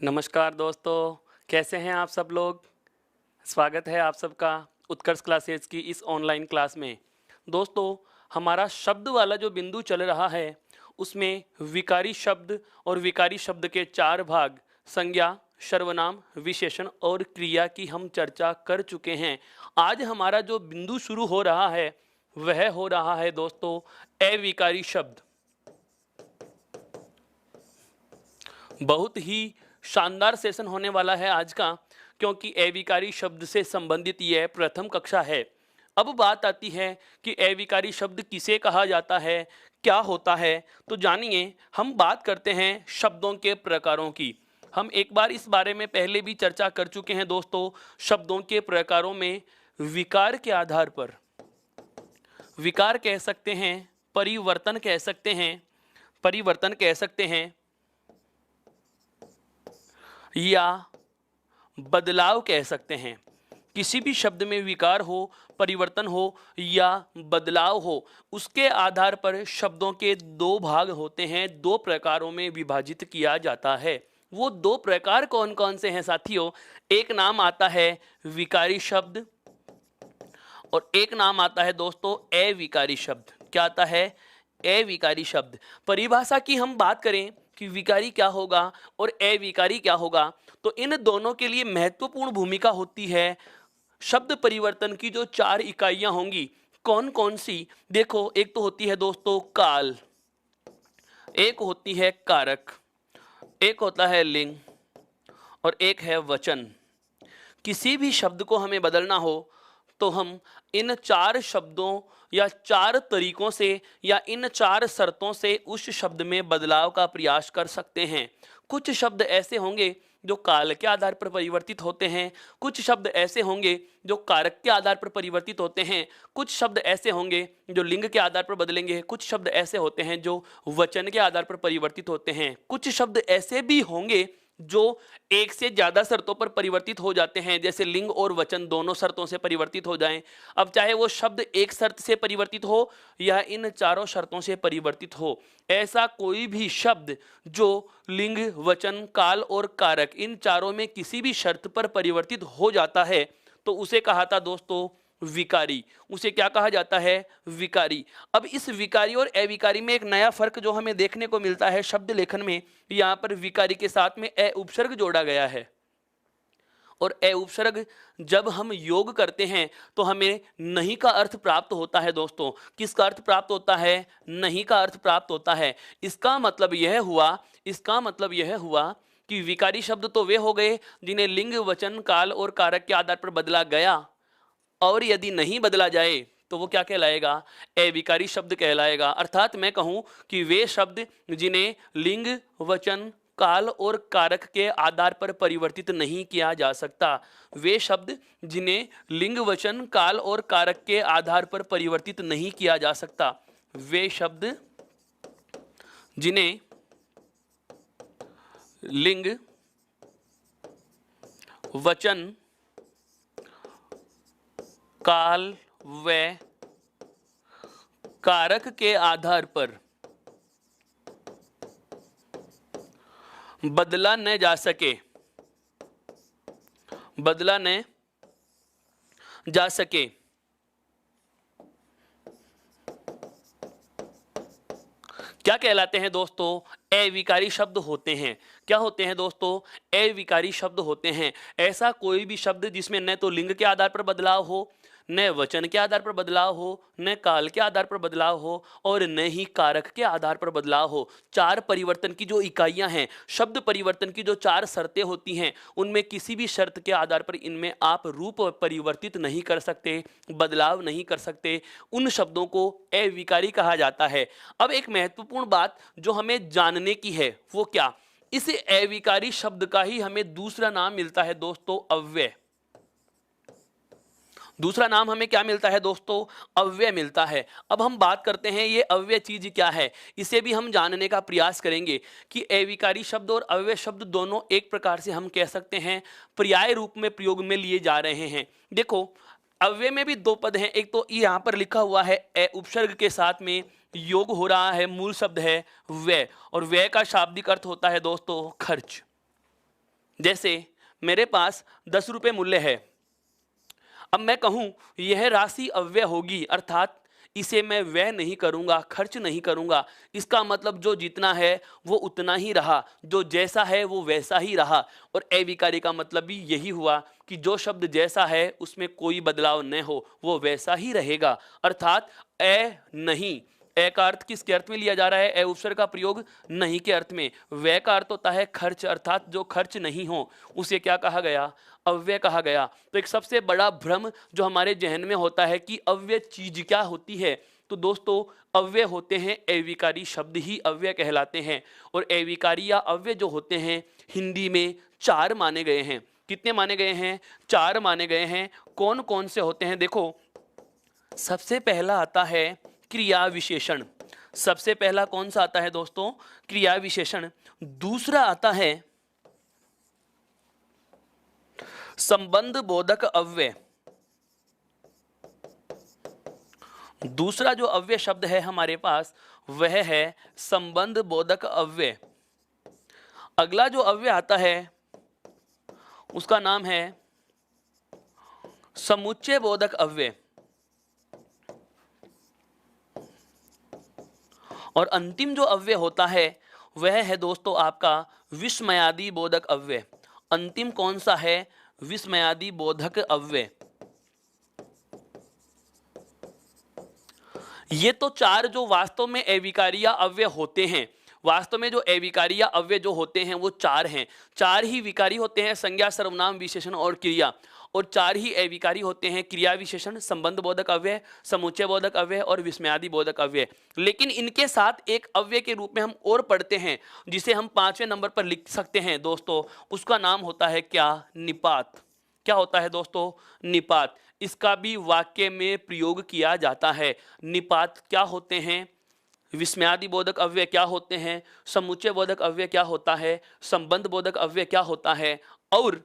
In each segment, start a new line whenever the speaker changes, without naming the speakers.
नमस्कार दोस्तों, कैसे हैं आप सब लोग? स्वागत है आप सबका उत्कर्ष क्लासेस की इस ऑनलाइन क्लास में। दोस्तों, हमारा शब्द वाला जो बिंदु चल रहा है, उसमें विकारी शब्द और विकारी शब्द के 4 भाग संज्ञा, सर्वनाम, विशेषण और क्रिया की हम चर्चा कर चुके हैं। आज हमारा जो बिंदु शुरू हो रहा है, वह हो रहा है दोस्तों अविकारी शब्द। बहुत ही शानदार सेशन होने वाला है आज का, क्योंकि अविकारी शब्द से संबंधित यह प्रथम कक्षा है। अब बात आती है कि अविकारी शब्द किसे कहा जाता है, क्या होता है। तो जानिए, हम बात करते हैं शब्दों के प्रकारों की। हम एक बार इस बारे में पहले भी चर्चा कर चुके हैं दोस्तों। शब्दों के प्रकारों में विकार के आधार पर विकार कह सकते हैं, परिवर्तन कह सकते हैं, परिवर्तन कह सकते हैं या बदलाव कह सकते हैं। किसी भी शब्द में विकार हो, परिवर्तन हो या बदलाव हो, उसके आधार पर शब्दों के 2 भाग होते हैं, 2 प्रकारों में विभाजित किया जाता है। वो 2 प्रकार कौन कौन से हैं साथियों? एक नाम आता है विकारी शब्द और एक नाम आता है दोस्तों अविकारी शब्द। क्या आता है? अविकारी शब्द। परिभाषा की हम बात करें कि विकारी क्या होगा और अविकारी क्या होगा, तो इन दोनों के लिए महत्वपूर्ण भूमिका होती है शब्द परिवर्तन की जो 4 इकाइयां होंगी। कौन कौन सी? देखो, एक तो होती है दोस्तों काल, एक होती है कारक, एक होता है लिंग और एक है वचन। किसी भी शब्द को हमें बदलना हो तो हम इन 4 शब्दों या 4 तरीकों से या इन 4 शर्तों से उस शब्द में बदलाव का प्रयास कर सकते हैं। कुछ शब्द ऐसे होंगे जो काल के आधार पर परिवर्तित होते हैं, कुछ शब्द ऐसे होंगे जो कारक के आधार पर परिवर्तित होते हैं, कुछ शब्द ऐसे होंगे जो लिंग के आधार पर बदलेंगे, कुछ शब्द ऐसे होते हैं जो वचन के आधार पर परिवर्तित होते हैं, कुछ शब्द ऐसे भी होंगे जो एक से ज्यादा शर्तों पर परिवर्तित हो जाते हैं, जैसे लिंग और वचन दोनों शर्तों से परिवर्तित हो जाएं। अब चाहे वो शब्द एक शर्त से परिवर्तित हो या इन 4 शर्तों से परिवर्तित हो, ऐसा कोई भी शब्द जो लिंग, वचन, काल और कारक इन चारों में किसी भी शर्त पर परिवर्तित हो जाता है, तो उसे कहा था दोस्तों विकारी। उसे क्या कहा जाता है? विकारी। अब इस विकारी और अविकारी में एक नया फर्क जो हमें देखने को मिलता है शब्द लेखन में, यहां पर विकारी के साथ में अ उपसर्ग जोड़ा गया है। और अ उपसर्ग जब हम योग करते हैं तो हमें नहीं का अर्थ प्राप्त होता है दोस्तों। किसका अर्थ प्राप्त होता है? नहीं का अर्थ प्राप्त होता है। इसका मतलब यह हुआ कि विकारी शब्द तो वे हो गए जिन्हें लिंग, वचन, काल और कारक के आधार पर बदला गया, और यदि नहीं बदला जाए तो वो क्या कहलाएगा? अविकारी शब्द कहलाएगा। अर्थात मैं कहूं कि वे शब्द जिन्हें लिंग, वचन, काल और कारक के आधार पर परिवर्तित नहीं किया जा सकता, वे शब्द जिन्हें लिंग, वचन, काल और कारक के आधार पर परिवर्तित नहीं किया जा सकता, वे शब्द जिन्हें लिंग, वचन, काल व कारक के आधार पर बदला न जा सके, बदला न जा सके, क्या कहलाते हैं दोस्तों? अविकारी शब्द होते हैं। क्या होते हैं दोस्तों? अविकारी शब्द होते हैं। ऐसा कोई भी शब्द जिसमें न तो लिंग के आधार पर बदलाव हो, न वचन के आधार पर बदलाव हो, न काल के आधार पर बदलाव हो और न ही कारक के आधार पर बदलाव हो। 4 परिवर्तन की जो इकाइयां हैं, शब्द परिवर्तन की जो 4 शर्तें होती हैं, उनमें किसी भी शर्त के आधार पर इनमें आप रूप परिवर्तित नहीं कर सकते, बदलाव नहीं कर सकते। उन शब्दों को अविकारी कहा जाता है। अब एक महत्वपूर्ण बात जो हमें जानने की है वो क्या? इस अविकारी शब्द का ही हमें दूसरा नाम मिलता है दोस्तों अव्यय। दूसरा नाम हमें क्या मिलता है दोस्तों? अव्यय मिलता है। अब हम बात करते हैं ये अव्यय चीज क्या है, इसे भी हम जानने का प्रयास करेंगे कि अविकारी शब्द और अव्यय शब्द दोनों एक प्रकार से हम कह सकते हैं पर्याय रूप में प्रयोग में लिए जा रहे हैं। देखो, अव्यय में भी 2 पद हैं। एक तो यहाँ पर लिखा हुआ है अ उपसर्ग के साथ में योग हो रहा है, मूल शब्द है व्यय, और व्यय का शाब्दिक अर्थ होता है दोस्तों खर्च। जैसे मेरे पास 10 रुपये मूल्य है। अब मैं कहूं यह राशि अव्यय होगी, अर्थात इसे मैं व्यय नहीं करूंगा, खर्च नहीं करूंगा। इसका मतलब जो जितना है वो उतना ही रहा, जो जैसा है वो वैसा ही रहा। और अविकारी का मतलब भी यही हुआ कि जो शब्द जैसा है उसमें कोई बदलाव न हो, वो वैसा ही रहेगा। अर्थात नहीं, ए का अर्थ किसके अर्थ में लिया जा रहा है? ए उपसर्ग का प्रयोग नहीं के अर्थ में। व्यय का अर्थ होता है खर्च, अर्थात जो खर्च नहीं हो उसे क्या कहा गया? अव्यय कहा गया। तो एक सबसे बड़ा भ्रम जो हमारे जहन में होता है कि अव्यय चीज क्या होती है, तो दोस्तों अव्यय होते हैं अविकारी शब्द ही अव्यय कहलाते हैं। और अविकारी या अव्यय जो होते हैं हिंदी में 4 माने गए हैं। कितने माने गए हैं? 4 माने गए हैं। कौन कौन से होते हैं? देखो, सबसे पहला आता है क्रिया विशेषण। सबसे पहला कौन सा आता है दोस्तों? क्रिया विशेषण। दूसरा आता है संबंध बोधक अव्यय। दूसरा जो अव्यय शब्द है हमारे पास वह है संबंध बोधक अव्यय। अगला जो अव्यय आता है उसका नाम है समुच्चय बोधक अव्यय। और अंतिम जो अव्यय होता है वह है दोस्तों आपका विस्मयादि बोधक अव्यय। अंतिम कौन सा है? विस्मयादि बोधक अव्यय। ये तो 4 जो वास्तव में अविकारी या अव्यय होते हैं, वास्तव में जो अविकारी या अव्यय जो होते हैं वो 4 हैं। 4 ही विकारी होते हैं, संज्ञा, सर्वनाम, विशेषण और क्रिया। और 4 ही अविकारी होते हैं, क्रिया विशेषण, संबंध बोधक अव्यय, समुच्चय बोधक अव्यय और विस्मयादि बोधक अव्यय। लेकिन इनके साथ एक अव्यय के रूप में हम और पढ़ते हैं जिसे हम 5वें नंबर पर लिख सकते हैं दोस्तों। उसका नाम होता है क्या? निपात। क्या होता है दोस्तों? निपात। इसका भी वाक्य में प्रयोग किया जाता है। निपात क्या होते हैं? विस्मयादि बोधक अव्यय क्या होते हैं? समुच्चय बोधक अव्यय क्या होता है? संबंध बोधक अव्यय क्या होता है? और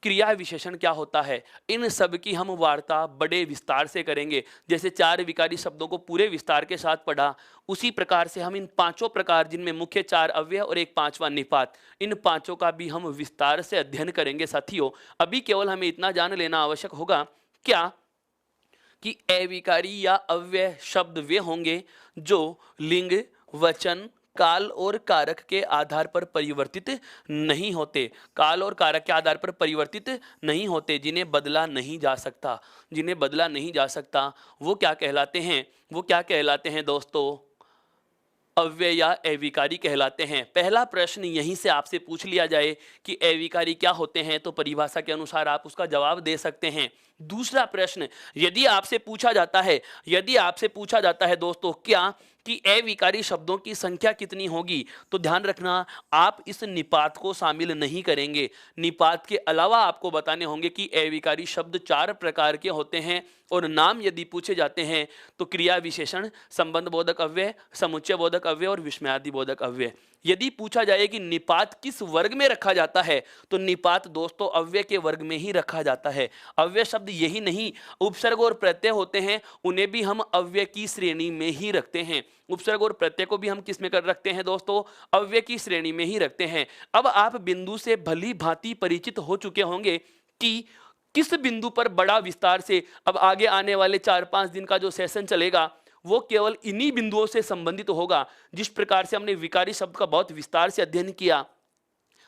क्रिया विशेषण क्या होता है? इन सब की हम वार्ता बड़े विस्तार से करेंगे। जैसे 4 विकारी शब्दों को पूरे विस्तार के साथ पढ़ा, उसी प्रकार से हम इन 5 प्रकार, जिनमें मुख्य 4 अव्यय और एक 5वां निपात, इन 5 का भी हम विस्तार से अध्ययन करेंगे साथियों। अभी केवल हमें इतना जान लेना आवश्यक होगा क्या कि अविकारी या अव्यय शब्द वे होंगे जो लिंग, वचन, काल और कारक के आधार पर परिवर्तित नहीं होते। काल और कारक के आधार पर परिवर्तित नहीं होते, जिन्हें बदला नहीं जा सकता। जिन्हें बदला नहीं जा सकता वो क्या कहलाते हैं? वो क्या कहलाते हैं दोस्तों? अव्यय या अविकारी कहलाते हैं। पहला प्रश्न यहीं से आपसे पूछ लिया जाए कि अविकारी क्या होते हैं, तो परिभाषा के अनुसार आप उसका जवाब दे सकते हैं। दूसरा प्रश्न यदि आपसे पूछा जाता है, दोस्तों क्या कि अविकारी शब्दों की संख्या कितनी होगी, तो ध्यान रखना आप इस निपात को शामिल नहीं करेंगे। निपात के अलावा आपको बताने होंगे कि अविकारी शब्द 4 प्रकार के होते हैं। और नाम यदि पूछे जाते हैं तो क्रिया विशेषण, संबंध बोधक अव्यय, समुच्चय बोधक अव्यय और विस्मयादि बोधक अव्यय। यदि पूछा जाए कि निपात किस वर्ग में रखा जाता है, तो निपात दोस्तों अव्यय के वर्ग में ही रखा जाता है। अव्यय शब्द यही नहीं, उपसर्ग और प्रत्यय होते हैं, उन्हें भी हम अव्यय की श्रेणी में ही रखते हैं। उपसर्ग और प्रत्यय को भी हम किस में कर रखते हैं दोस्तों? अव्यय की श्रेणी में ही रखते हैं। अब आप बिंदु से भली भांति परिचित हो चुके होंगे कि किस बिंदु पर बड़ा विस्तार से अब आगे आने वाले 4-5 दिन का जो सेशन चलेगा वो केवल इन्हीं बिंदुओं से संबंधित होगा। जिस प्रकार से हमने विकारी शब्द का बहुत विस्तार से अध्ययन किया,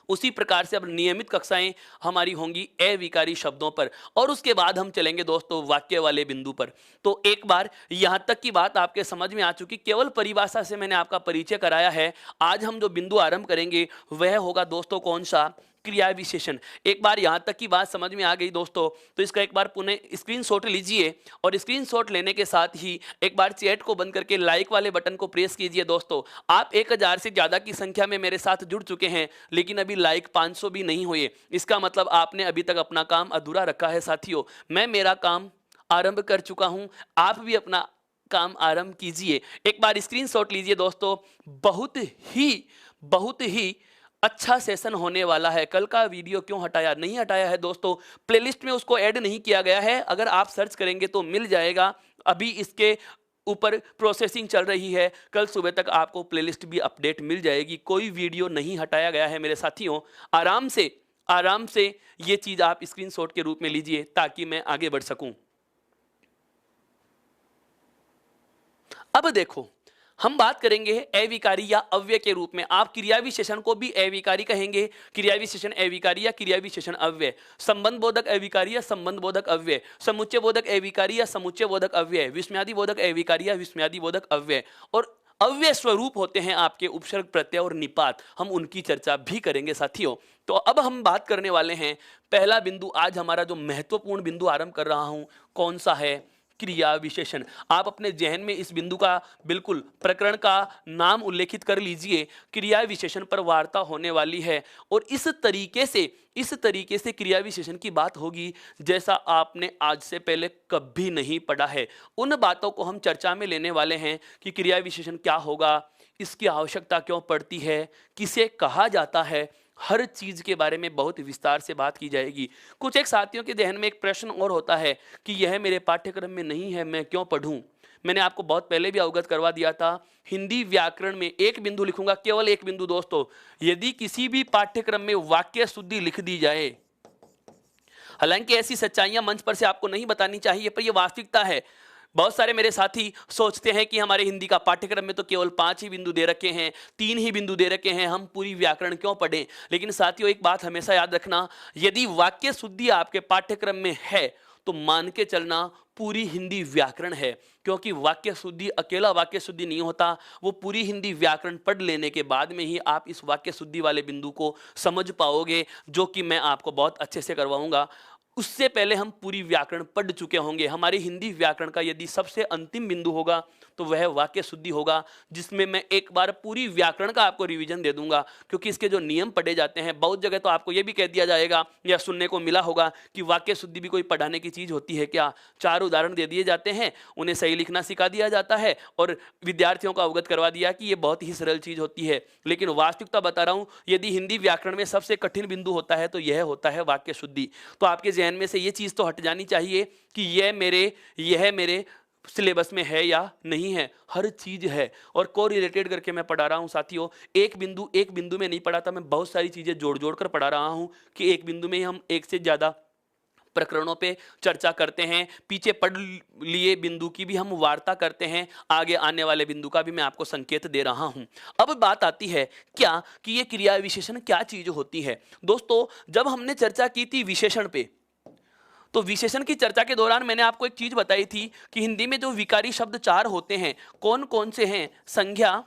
उसी प्रकार से अब नियमित कक्षाएं हमारी होंगी अविकारी शब्दों पर। और उसके बाद हम चलेंगे दोस्तों वाक्य वाले बिंदु पर। तो एक बार यहां तक की बात आपके समझ में आ चुकी, केवल परिभाषा से मैंने आपका परिचय कराया है। आज हम जो बिंदु आरंभ करेंगे वह होगा दोस्तों कौन सा? क्रिया विशेषण। एक बार यहां तक की बात समझ में आ गई दोस्तों, तो इसका एक बार पुनः स्क्रीनशॉट लीजिए और स्क्रीनशॉट लेने के साथ ही एक बार चैट को बंद करके लाइक वाले बटन को प्रेस कीजिए। दोस्तों आप 1000 से ज्यादा की संख्या में मेरे साथ जुड़ चुके हैं, लेकिन अभी लाइक 500 भी नहीं हुए। इसका मतलब आपने अभी तक अपना काम अधूरा रखा है साथियों। मैं मेरा काम आरंभ कर चुका हूं, आप भी अपना काम आरंभ कीजिए। एक बार स्क्रीनशॉट लीजिए दोस्तों। बहुत ही अच्छा सेशन होने वाला है। कल का वीडियो क्यों हटाया? नहीं हटाया है दोस्तों, प्लेलिस्ट में उसको ऐड नहीं किया गया है। अगर आप सर्च करेंगे तो मिल जाएगा। अभी इसके ऊपर प्रोसेसिंग चल रही है। कल सुबह तक आपको प्लेलिस्ट भी अपडेट मिल जाएगी। कोई वीडियो नहीं हटाया गया है मेरे साथियों। आराम से ये चीज आप स्क्रीनशॉट के रूप में लीजिए ताकि मैं आगे बढ़ सकूं। अब देखो, हम बात करेंगे अविकारी या अव्यय के रूप में। आप क्रिया विशेषण को भी अविकारी कहेंगे, क्रिया विशेषण अविकारी या क्रिया विशेषण अव्यय, संबंध बोधक अविकारी या संबंध बोधक अव्यय, समुच्चय बोधक अविकारी या समुच्चय बोधक अव्यय, विस्मयादि बोधक अविकारी या विस्मयादि बोधक अव्यय। और अव्यय स्वरूप होते हैं आपके उपसर्ग, प्रत्यय और निपात। हम उनकी चर्चा भी करेंगे साथियों। तो अब हम बात करने वाले हैं पहला बिंदु। आज हमारा जो महत्वपूर्ण बिंदु आरंभ कर रहा हूं, कौन सा है? क्रिया विशेषण। आप अपने जहन में इस बिंदु का बिल्कुल प्रकरण का नाम उल्लेखित कर लीजिए। क्रिया विशेषण पर वार्ता होने वाली है और इस तरीके से क्रिया विशेषण की बात होगी जैसा आपने आज से पहले कभी नहीं पढ़ा है। उन बातों को हम चर्चा में लेने वाले हैं कि क्रिया विशेषण क्या होगा, इसकी आवश्यकता क्यों पड़ती है, किसे कहा जाता है, हर चीज के बारे में बहुत विस्तार से बात की जाएगी। कुछ एक साथियों के ध्यान में एक प्रश्न और होता है कि यह मेरे पाठ्यक्रम में नहीं है, मैं क्यों पढ़ूं? मैंने आपको बहुत पहले भी अवगत करवा दिया था। हिंदी व्याकरण में एक बिंदु लिखूंगा, केवल एक बिंदु दोस्तों। यदि किसी भी पाठ्यक्रम में वाक्य शुद्धि लिख दी जाए, हालांकि ऐसी सच्चाइयां मंच पर से आपको नहीं बतानी चाहिए, पर यह वास्तविकता है। बहुत सारे मेरे साथी सोचते हैं कि हमारे हिंदी का पाठ्यक्रम में तो केवल 5 ही बिंदु दे रखे हैं, 3 ही बिंदु दे रखे हैं, हम पूरी व्याकरण क्यों पढ़ें? लेकिन साथियों, एक बात हमेशा याद रखना, यदि वाक्य शुद्धि आपके पाठ्यक्रम में है तो मान के चलना पूरी हिंदी व्याकरण है। क्योंकि वाक्य शुद्धि अकेला वाक्य शुद्धि नहीं होता, वो पूरी हिंदी व्याकरण पढ़ लेने के बाद में ही आप इस वाक्य शुद्धि वाले बिंदु को समझ पाओगे, जो कि मैं आपको बहुत अच्छे से करवाऊंगा। उससे पहले हम पूरी व्याकरण पढ़ चुके होंगे। हमारी हिंदी व्याकरण का यदि सबसे अंतिम बिंदु होगा तो वह वाक्य शुद्धि होगा, जिसमें मैं एक बार पूरी व्याकरण का आपको रिवीजन दे दूंगा। क्योंकि इसके जो नियम पढ़े जाते हैं, बहुत जगह तो आपको यह भी कह दिया जाएगा या सुनने को मिला होगा कि वाक्य शुद्धि भी कोई पढ़ाने की चीज होती है क्या? 4 उदाहरण दे दिए जाते हैं, उन्हें सही लिखना सिखा दिया जाता है और विद्यार्थियों को अवगत करवा दिया कि यह बहुत ही सरल चीज होती है। लेकिन वास्तविकता बता रहा हूं, यदि हिंदी व्याकरण में सबसे कठिन बिंदु होता है तो यह होता है वाक्य शुद्धि। तो आपके जहन में से यह चीज तो हट जानी चाहिए कि यह मेरे सिलेबस में है या नहीं है। हर चीज है और को रिलेटेड करके मैं पढ़ा रहा हूं साथियों। एक बिंदु में नहीं पढ़ाता, मैं बहुत सारी चीजें जोड़ जोड़ कर पढ़ा रहा हूं कि एक बिंदु में हम एक से ज्यादा प्रकरणों पे चर्चा करते हैं। पीछे पढ़ लिए बिंदु की भी हम वार्ता करते हैं, आगे आने वाले बिंदु का भी मैं आपको संकेत दे रहा हूं। अब बात आती है क्या कि ये क्रिया विशेषण क्या चीज होती है। दोस्तों, जब हमने चर्चा की थी विशेषण पे, तो विशेषण की चर्चा के दौरान मैंने आपको एक चीज बताई थी कि हिंदी में जो विकारी शब्द 4 होते हैं, कौन कौन से हैं? संज्ञा,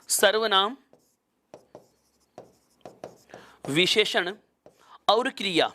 सर्वनाम, विशेषण और क्रिया।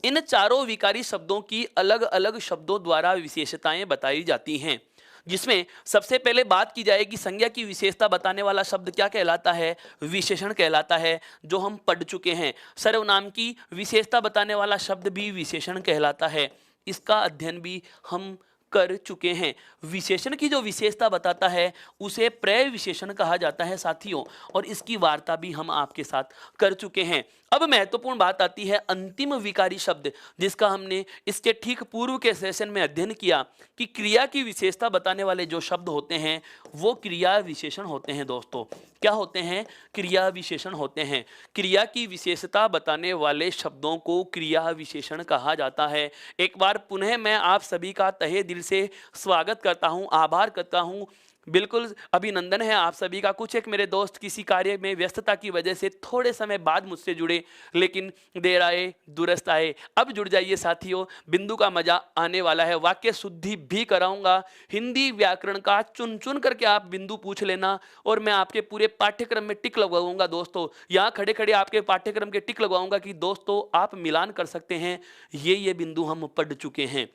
इन चारों विकारी शब्दों की अलग अलग शब्दों द्वारा विशेषताएं बताई जाती हैं, जिसमें सबसे पहले बात की जाएगी संज्ञा की विशेषता बताने वाला शब्द क्या कहलाता है? विशेषण कहलाता है, जो हम पढ़ चुके हैं। सर्वनाम की विशेषता बताने वाला शब्द भी विशेषण कहलाता है, इसका अध्ययन भी हम कर चुके हैं। विशेषण की जो विशेषता बताता है उसे प्रत्यय विशेषण कहा जाता है साथियों, और इसकी वार्ता भी हम आपके साथ कर चुके हैं। अब महत्वपूर्ण बात आती है अंतिम विकारी शब्द, जिसका हमने इसके ठीक पूर्व के सेशन में अध्ययन किया कि क्रिया की विशेषता बताने वाले जो शब्द होते हैं वो क्रिया विशेषण होते हैं। दोस्तों, क्या होते हैं? क्रिया विशेषण होते हैं। क्रिया की विशेषता बताने वाले शब्दों को क्रिया विशेषण कहा जाता है। एक बार पुनः मैं आप सभी का तहे दिल से स्वागत करता हूं, आभार करता हूं, बिल्कुल अभिनंदन है आप सभी का। कुछ एक मेरे दोस्त किसी कार्य में व्यस्तता की वजह से थोड़े समय बाद मुझसे जुड़े, लेकिन देर आए दुरुस्त आए। अब जुड़ जाइए साथियों, बिंदु का मजा आने वाला है। वाक्य शुद्धि भी कराऊंगा, हिंदी व्याकरण का चुन चुन करके आप बिंदु पूछ लेना और मैं आपके पूरे पाठ्यक्रम में टिक लगवाऊंगा। दोस्तों, यहाँ खड़े खड़े आपके पाठ्यक्रम के टिक लगवाऊंगा कि दोस्तों आप मिलान कर सकते हैं, ये बिंदु हम पढ़ चुके हैं।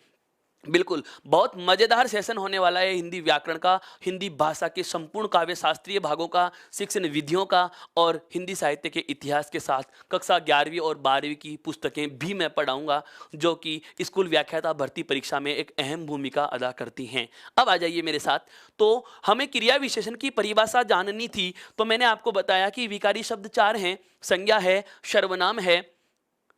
बिल्कुल बहुत मजेदार सेशन होने वाला है हिंदी व्याकरण का, हिंदी भाषा के संपूर्ण काव्य शास्त्रीय भागों का, शिक्षण विधियों का और हिंदी साहित्य के इतिहास के साथ कक्षा 11वीं और 12वीं की पुस्तकें भी मैं पढ़ाऊंगा, जो कि स्कूल व्याख्याता भर्ती परीक्षा में एक अहम भूमिका अदा करती हैं। अब आ जाइए मेरे साथ। तो हमें क्रिया विशेषण की परिभाषा जाननी थी, तो मैंने आपको बताया कि विकारी शब्द 4 हैं, संज्ञा है, सर्वनाम है,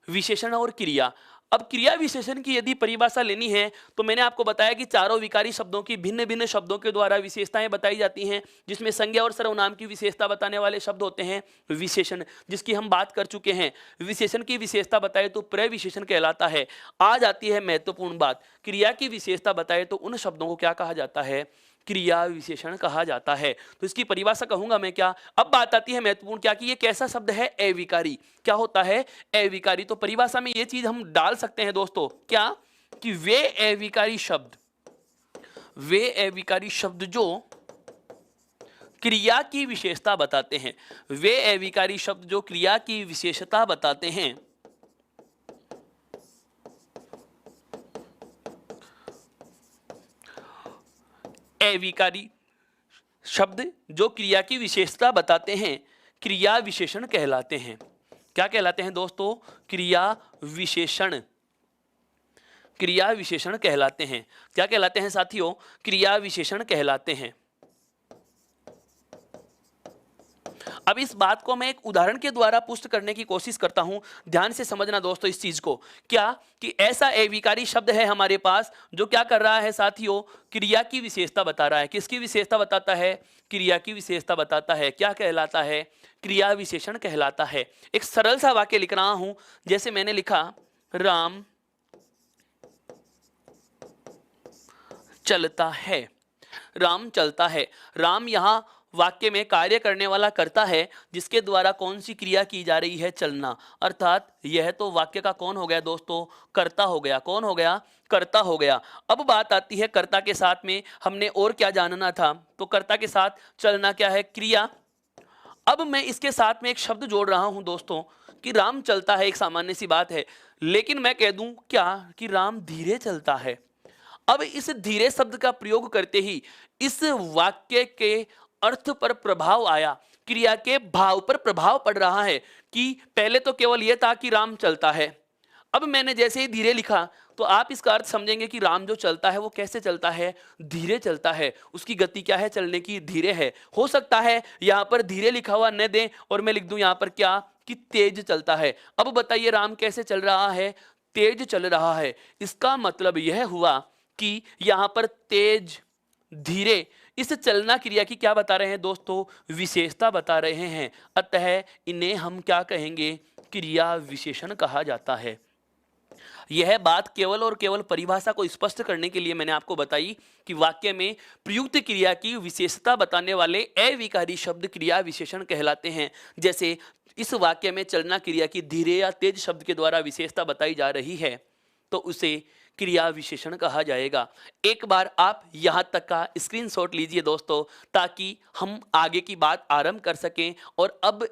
विशेषण और क्रिया। अब क्रिया विशेषण की यदि परिभाषा लेनी है तो मैंने आपको बताया कि चारों विकारी शब्दों की भिन्न भिन्न शब्दों के द्वारा विशेषताएं बताई जाती हैं, जिसमें संज्ञा और सर्वनाम की विशेषता बताने वाले शब्द होते हैं विशेषण, जिसकी हम बात कर चुके हैं। विशेषण की विशेषता बताए तो प्रविशेषण कहलाता है। आ जाती है महत्वपूर्ण बात, क्रिया की विशेषता बताए तो उन शब्दों को क्या कहा जाता है, क्रिया विशेषण कहा जाता है। तो इसकी परिभाषा कहूंगा मैं क्या। अब बात आती है महत्वपूर्ण क्या कि ये कैसा शब्द है, अविकारी। क्या होता है, अविकारी। तो परिभाषा में ये चीज हम डाल सकते हैं दोस्तों, क्या कि वे अविकारी शब्द जो क्रिया की विशेषता बताते हैं, वे अविकारी शब्द जो क्रिया की विशेषता बताते हैं, अविकारी शब्द जो क्रिया की विशेषता बताते हैं, क्रिया विशेषण कहलाते हैं। क्या कहलाते हैं दोस्तों, क्रिया विशेषण। क्रिया विशेषण कहलाते हैं। क्या कहलाते हैं साथियों, क्रिया विशेषण कहलाते हैं। अब इस बात को मैं एक उदाहरण के द्वारा पुष्ट करने की कोशिश करता हूं। ध्यान से समझना दोस्तों इस चीज को, क्या कि ऐसा अविकारी शब्द है हमारे पास जो क्या कर रहा है साथियों, क्रिया की विशेषता बता रहा है। किसकी विशेषता बताता है, क्रिया की विशेषता बताता है। क्या कहलाता है, क्रिया विशेषण कहलाता है। एक सरल सा वाक्य लिख रहा हूं, जैसे मैंने लिखा राम चलता है। राम चलता है। राम यहां वाक्य में कार्य करने वाला कर्ता है, जिसके द्वारा कौन सी क्रिया की जा रही है, चलना। अर्थात यह तो वाक्य का कौन हो गया दोस्तों, कर्ता हो गया। कौन हो गया, कर्ता हो गया। अब बात आती है कर्ता के साथ में हमने और क्या जानना था, तो कर्ता के साथ चलना क्या है, क्रिया। अब मैं इसके साथ में एक शब्द जोड़ रहा हूं दोस्तों कि राम चलता है, एक सामान्य सी बात है, लेकिन मैं कह दूं क्या कि राम धीरे चलता है। अब इस धीरे शब्द का प्रयोग करते ही इस वाक्य के अर्थ पर प्रभाव आया, क्रिया के भाव पर प्रभाव पड़ रहा है। कि पहले तो केवल यह था कि राम चलता है, अब मैंने जैसे ही धीरे लिखा तो आप इसका अर्थ समझेंगे कि राम जो चलता है वो कैसे चलता है, धीरे चलता है। उसकी गति क्या है, चलने की, धीरे है। हो सकता है यहां पर धीरे लिखा हुआ न दें और मैं लिख दूं यहां पर क्या कि तेज चलता है। अब बताइए राम कैसे चल रहा है, तेज चल रहा है। इसका मतलब यह हुआ कि यहां पर तेज, धीरे, इस चलना क्रिया की क्या बता रहे हैं दोस्तों, विशेषता बता रहे हैं। अतः इन्हें हम क्या कहेंगे, क्रिया विशेषण कहा जाता है। यह बात केवल और केवल परिभाषा को स्पष्ट करने के लिए मैंने आपको बताई कि वाक्य में प्रयुक्त क्रिया की विशेषता बताने वाले अविकारी शब्द क्रिया विशेषण कहलाते हैं। जैसे इस वाक्य में चलना क्रिया की धीरे या तेज शब्द के द्वारा विशेषता बताई जा रही है, तो उसे क्रिया विशेषण कहा जाएगा। एक बार आप यहां तक का स्क्रीनशॉट लीजिए दोस्तों, ताकि हम आगे की बात आरंभ कर सकें। और अब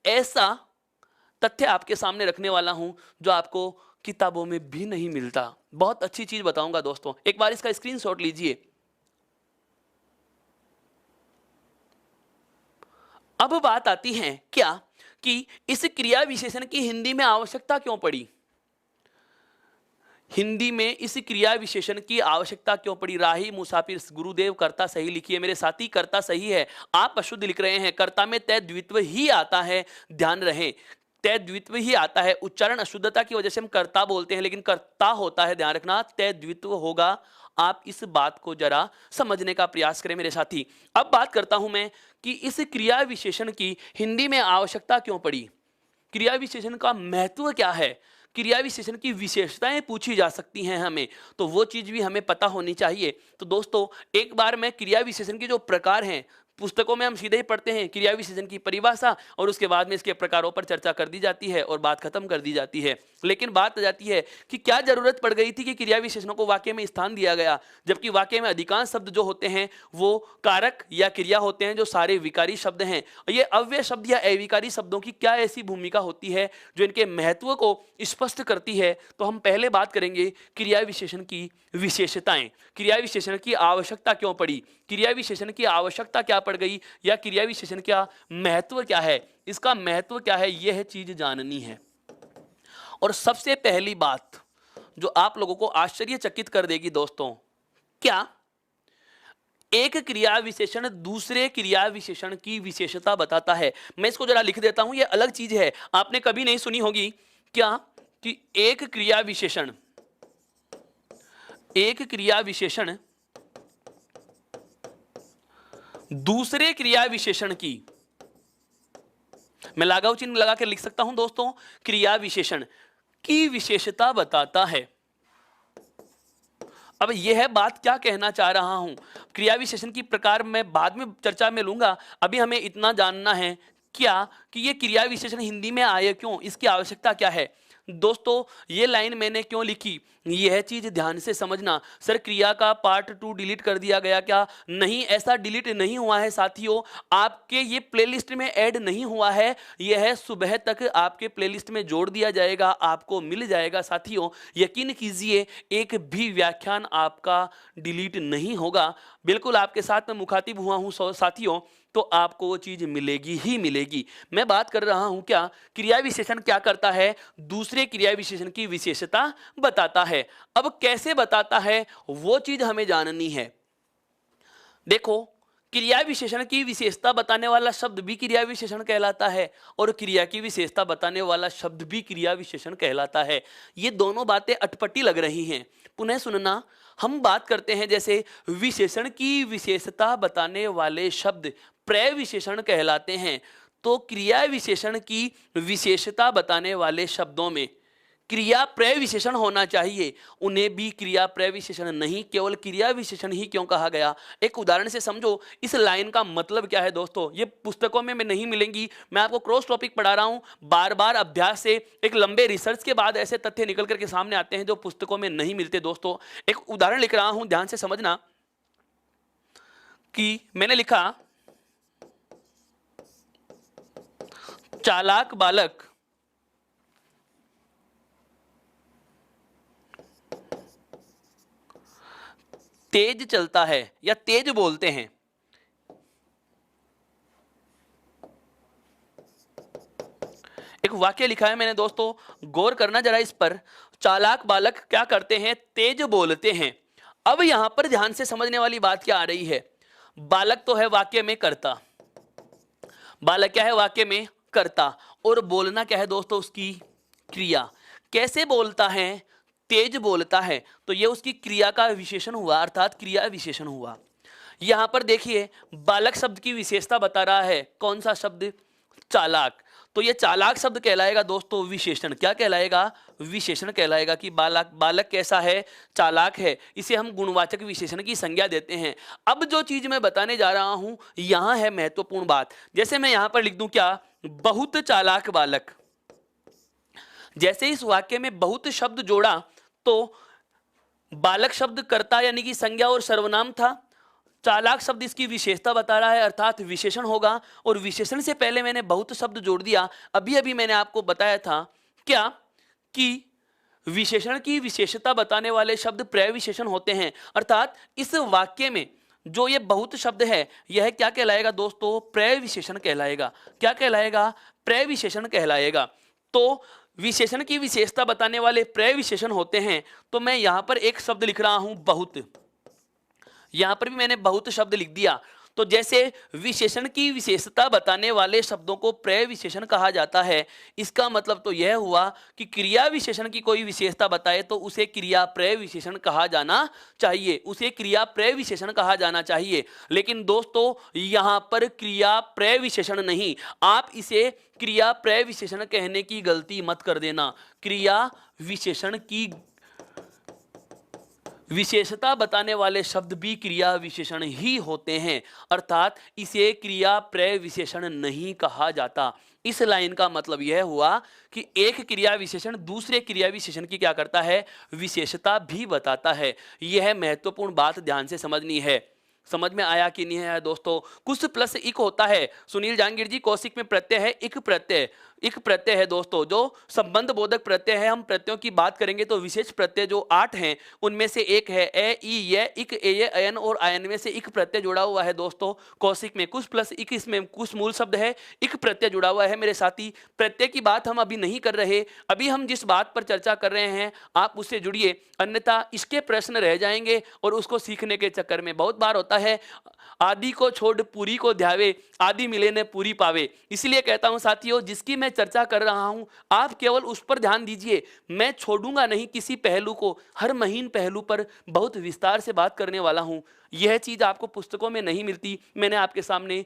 ऐसा तथ्य आपके सामने रखने वाला हूं जो आपको किताबों में भी नहीं मिलता। बहुत अच्छी चीज बताऊंगा दोस्तों, एक बार इसका स्क्रीनशॉट लीजिए। अब बात आती है क्या कि इस क्रिया विशेषण की हिंदी में आवश्यकता क्यों पड़ी। हिंदी में इस क्रिया विशेषण की आवश्यकता क्यों पड़ी। राही मुसाफिर गुरुदेव, कर्ता सही लिखिए मेरे साथी, कर्ता सही है। आप अशुद्ध लिख रहे हैं, कर्ता में तय द्वित्व ही आता है, ध्यान रहे, तय द्वित्व ही आता है। उच्चारण अशुद्धता की वजह से हम कर्ता बोलते हैं, लेकिन कर्ता होता है, ध्यान रखना, तय द्वित्व होगा। आप इस बात को जरा समझने का प्रयास करें मेरे साथी। अब बात करता हूं मैं कि इस क्रिया विशेषण की हिंदी में आवश्यकता क्यों पड़ी, क्रिया विशेषण का महत्व क्या है, क्रिया विशेषण की विशेषताएं पूछी जा सकती हैं हमें, तो वो चीज भी हमें पता होनी चाहिए। तो दोस्तों एक बार मैं क्रिया विशेषण के जो प्रकार हैं, पुस्तकों में हम सीधे ही पढ़ते हैं क्रिया विशेषण की परिभाषा, और उसके बाद में इसके प्रकारों पर चर्चा कर दी जाती है और बात खत्म कर दी जाती है। लेकिन बात आ जाती है कि क्या जरूरत पड़ गई थी कि क्रिया विशेषणों को वाक्य में स्थान दिया गया, जबकि वाक्य में अधिकांश शब्द जो होते हैं वो कारक या क्रिया होते हैं, जो सारे विकारी शब्द हैं। ये अव्यय शब्द या अविकारी शब्दों की क्या ऐसी भूमिका होती है जो इनके महत्व को स्पष्ट करती है। तो हम पहले बात करेंगे क्रिया विशेषण की विशेषताएं, क्रिया विशेषण की आवश्यकता क्यों पड़ी, क्रिया विशेषण की आवश्यकता क्या पड़ गई, या क्रिया विशेषण का महत्व क्या है, इसका महत्व क्या है, यह चीज जाननी है। और सबसे पहली बात जो आप लोगों को आश्चर्यचकित कर देगी दोस्तों, क्या एक क्रिया विशेषण दूसरे क्रिया विशेषण की विशेषता बताता है। मैं इसको जरा लिख देता हूं, यह अलग चीज है, आपने कभी नहीं सुनी होगी क्या कि एक क्रिया विशेषण दूसरे क्रिया विशेषण की, मैं लगाव चिन्ह लगा के लिख सकता हूं दोस्तों, क्रिया विशेषण की विशेषता बताता है। अब यह है बात क्या कहना चाह रहा हूं। क्रिया विशेषण की प्रकार मैं बाद में चर्चा में लूंगा, अभी हमें इतना जानना है क्या कि ये क्रिया विशेषण हिंदी में आए क्यों, इसकी आवश्यकता क्या है। दोस्तों ये लाइन मैंने क्यों लिखी, यह चीज ध्यान से समझना। सर क्रिया का पार्ट 2 डिलीट कर दिया गया क्या? नहीं, ऐसा डिलीट नहीं हुआ है साथियों, आपके ये प्लेलिस्ट में ऐड नहीं हुआ है, यह सुबह तक आपके प्लेलिस्ट में जोड़ दिया जाएगा, आपको मिल जाएगा साथियों। यकीन कीजिए एक भी व्याख्यान आपका डिलीट नहीं होगा, बिल्कुल आपके साथ में मुखातिब हुआ हूं साथियों, तो आपको वो चीज मिलेगी ही मिलेगी। मैं बात कर रहा हूं क्या, क्रिया विशेषण क्या करता है, दूसरे क्रिया विशेषण की विशेषता बताता है। अब कैसे बताता है वो चीज हमें जाननी है। देखो क्रिया विशेषण की विशेषता बताने वाला शब्द भी क्रिया विशेषण कहलाता है और क्रिया की विशेषता बताने वाला शब्द भी क्रिया विशेषण कहलाता है। ये दोनों बातें अटपटी लग रही हैं, पुनः सुनना। हम बात करते हैं जैसे विशेषण की विशेषता बताने वाले शब्द प्रविशेषण कहलाते हैं, तो क्रिया विशेषण की विशेषता बताने वाले शब्दों में क्रिया प्रविशेषण होना चाहिए, उन्हें भी क्रिया प्रविशेषण नहीं केवल क्रिया विशेषण ही क्यों कहा गया। एक उदाहरण से समझो इस लाइन का मतलब क्या है दोस्तों, ये पुस्तकों में नहीं मिलेंगी, मैं आपको क्रॉस टॉपिक पढ़ा रहा हूं, बार बार अभ्यास से एक लंबे रिसर्च के बाद ऐसे तथ्य निकल करके सामने आते हैं जो पुस्तकों में नहीं मिलते। दोस्तों एक उदाहरण लिख रहा हूं, ध्यान से समझना कि मैंने लिखा चालाक बालक तेज चलता है या तेज बोलते हैं। एक वाक्य लिखा है मैंने दोस्तों, गौर करना जरा इस पर। चालाक बालक क्या करते हैं, तेज बोलते हैं। अब यहां पर ध्यान से समझने वाली बात क्या आ रही है, बालक तो है वाक्य में कर्ता, बालक क्या है वाक्य में कर्ता, और बोलना क्या है दोस्तों उसकी क्रिया। कैसे बोलता है, तेज बोलता है, तो यह उसकी क्रिया का विशेषण हुआ, अर्थात क्रिया विशेषण हुआ। यहां पर देखिए बालक शब्द की विशेषता बता रहा है, कौन सा शब्द, चालाक, तो यह चालाक शब्द कहलाएगा दोस्तों विशेषण। क्या कहलाएगा, विशेषण कहलाएगा कि बालक कैसा है, चालाक है, इसे हम गुणवाचक विशेषण की संज्ञा देते हैं। अब जो चीज मैं बताने जा रहा हूं यहां है महत्वपूर्ण बात। जैसे मैं यहां पर लिख दूं क्या, बहुत चालाक बालक, जैसे इस वाक्य में बहुत शब्द जोड़ा तो बालक शब्द कर्ता यानी कि संज्ञा और सर्वनाम था, चालाक शब्द इसकी विशेषता बता रहा है अर्थात विशेषण होगा, और विशेषण से पहले मैंने बहुत शब्द जोड़ दिया। अभी अभी मैंने आपको बताया था क्या कि विशेषण की विशेषता बताने वाले शब्द प्रविशेषण होते हैं, अर्थात इस वाक्य में जो ये बहुत शब्द है यह क्या कहलाएगा दोस्तों, प्रविशेषण कहलाएगा। क्या कहलाएगा, प्रविशेषण कहलाएगा। तो विशेषण की विशेषता बताने वाले प्रविशेषण होते हैं। तो मैं यहां पर एक शब्द लिख रहा हूं बहुत, यहां पर भी मैंने बहुत शब्द लिख दिया। तो जैसे विशेषण की विशेषता बताने वाले शब्दों को प्रविशेषण कहा जाता है, इसका मतलब तो यह हुआ कि क्रिया विशेषण की कोई विशेषता बताए तो उसे क्रिया प्रविशेषण कहा जाना चाहिए, उसे क्रिया प्रविशेषण कहा जाना चाहिए। लेकिन दोस्तों यहां पर क्रिया प्रविशेषण नहीं, आप इसे क्रिया प्रविशेषण कहने की गलती मत कर देना। क्रिया विशेषण की विशेषता बताने वाले शब्द भी क्रिया विशेषण ही होते हैं, अर्थात इसे क्रिया प्रविशेषण नहीं कहा जाता। इस लाइन का मतलब यह हुआ कि एक क्रिया विशेषण दूसरे क्रिया विशेषण की क्या करता है, विशेषता भी बताता है। यह महत्वपूर्ण बात ध्यान से समझनी है। समझ में आया कि नहीं आया दोस्तों। कुछ प्लस इक होता है, सुनील जहांगीर जी कौशिक में प्रत्यय है इक प्रत्यय, इक प्रत्यय है दोस्तों जो संबंध बोधक प्रत्यय है। हम प्रत्ययों की बात करेंगे तो विशेष प्रत्यय जो 8 हैं उनमें से एक है ए ई ये इक ए ये अयन, और अयन में से इक प्रत्यय जुड़ा हुआ है दोस्तों कौशिक में। कुछ प्लस इक, इसमें कुछ मूल शब्द है, इक प्रत्यय जुड़ा हुआ है मेरे साथी। प्रत्यय की बात हम अभी नहीं कर रहे, अभी हम जिस बात पर चर्चा कर रहे हैं आप उससे जुड़िए, अन्यथा इसके प्रश्न रह जाएंगे और उसको सीखने के चक्कर में बहुत बार होता है आदि को छोड़ पूरी को ध्यावे, आदि मिले ने पूरी पावे। इसलिए कहता हूं साथियों जिसकी मैं मैं चर्चा कर रहा हूं, आप केवल उस पर ध्यान दीजिए। मैं छोड़ूंगा नहीं किसी पहलू को, हर महीन पहलू पर बहुत विस्तार से बात करने वाला हूं। यह चीज आपको पुस्तकों में नहीं मिलती। मैंने आपके सामने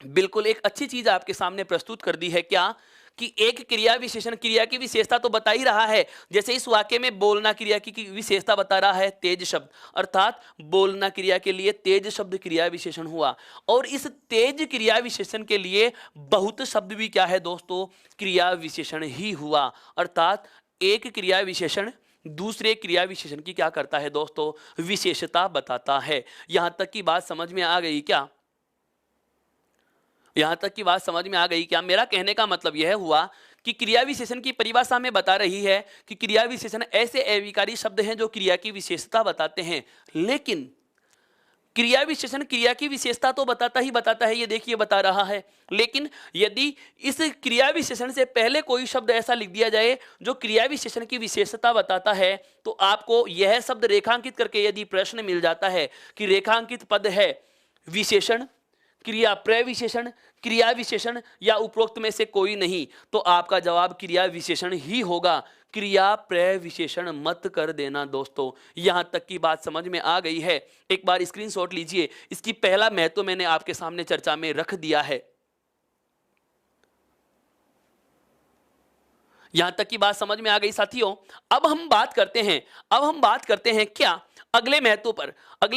बिल्कुल एक अच्छी चीज आपके सामने प्रस्तुत कर दी है। क्या कि एक क्रिया विशेषण क्रिया की विशेषता तो बता ही रहा है। जैसे इस वाक्य में बोलना क्रिया की विशेषता बता रहा है, तेज शब्द, अर्थात बोलना क्रिया के लिए तेज शब्द क्रिया विशेषण हुआ। और इस तेज क्रिया विशेषण के लिए बहुत शब्द भी क्या है दोस्तों, क्रिया विशेषण ही हुआ। अर्थात एक क्रिया विशेषण दूसरे क्रिया विशेषण की क्या करता है दोस्तों, विशेषता बताता है। यहां तक की बात समझ में आ गई क्या? यहां तक की बात समझ में आ गई क्या? मेरा कहने का मतलब यह हुआ कि क्रिया विशेषण की परिभाषा में बता रही है कि क्रिया विशेषण ऐसे अविकारी शब्द हैं जो क्रिया की विशेषता बताते हैं। लेकिन क्रिया विशेषण क्रिया की विशेषता तो बताता ही बताता है, ये देखिए बता रहा है। लेकिन यदि इस क्रिया विशेषण से पहले कोई शब्द ऐसा लिख दिया जाए जो क्रिया विशेषण की विशेषता बताता है, तो आपको यह शब्द रेखांकित करके यदि प्रश्न मिल जाता है कि रेखांकित पद है विशेषण, क्रिया प्रविशेषण, क्रिया विशेषण या उपरोक्त में से कोई नहीं, तो आपका जवाब क्रिया विशेषण ही होगा। क्रिया प्रविशेषण मत कर देना दोस्तों। यहां तक की बात समझ में आ गई है? एक बार स्क्रीनशॉट लीजिए। इसकी पहला महत्व मैंने आपके सामने चर्चा में रख दिया है। यहां तक की बात समझ में आ गई साथियों। अब हम बात करते हैं क्या अगले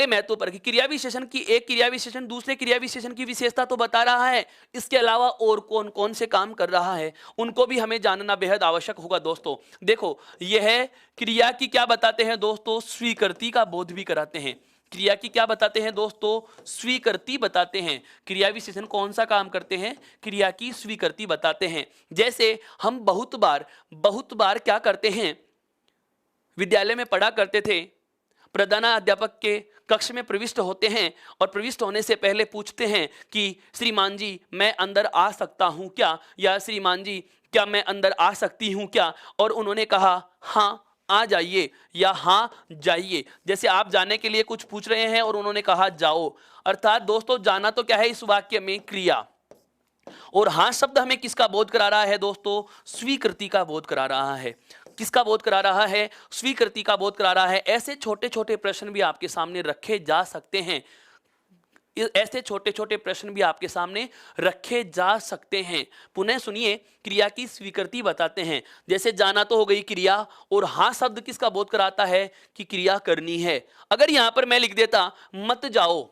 महत्व पर कि क्रिया विशेषण की एक क्रिया विशेषण दूसरे क्रिया विशेषण की विशेषता तो बता रहा है, इसके अलावा और कौन कौन से काम कर रहा है उनको भी हमें जानना बेहद आवश्यक होगा दोस्तों। देखो, यह क्रिया की क्या बताते हैं दोस्तों, स्वीकृति का बोध भी कराते हैं। क्रिया की क्या बताते हैं दोस्तों, स्वीकृति बताते हैं। क्रिया विशेषण कौन सा काम करते हैं, क्रिया की स्वीकृति बताते हैं। जैसे हम बहुत बार क्या करते हैं, विद्यालय में पढ़ा करते थे, प्रधानाध्यापक के कक्ष में प्रविष्ट होते हैं और प्रविष्ट होने से पहले पूछते हैं कि श्रीमान जी मैं अंदर आ सकता हूं क्या, या श्रीमान जी क्या मैं अंदर आ सकती हूं क्या, और उन्होंने कहा हाँ आ जाइए या हाँ जाइए। जैसे आप जाने के लिए कुछ पूछ रहे हैं और उन्होंने कहा जाओ, अर्थात दोस्तों जाना तो क्या है इस वाक्य में, क्रिया। और हाँ शब्द हमें किसका बोध करा रहा है दोस्तों, स्वीकृति का बोध करा रहा है। किसका बोध करा रहा है, स्वीकृति का बोध करा रहा है। ऐसे छोटे छोटे प्रश्न भी आपके सामने रखे जा सकते हैं, ऐसे छोटे छोटे प्रश्न भी आपके सामने रखे जा सकते हैं। पुनः सुनिए, क्रिया की स्वीकृति बताते हैं। जैसे जाना तो हो गई क्रिया, और हाँ शब्द किसका बोध कराता है कि क्रिया करनी है। अगर यहां पर मैं लिख देता मत जाओ,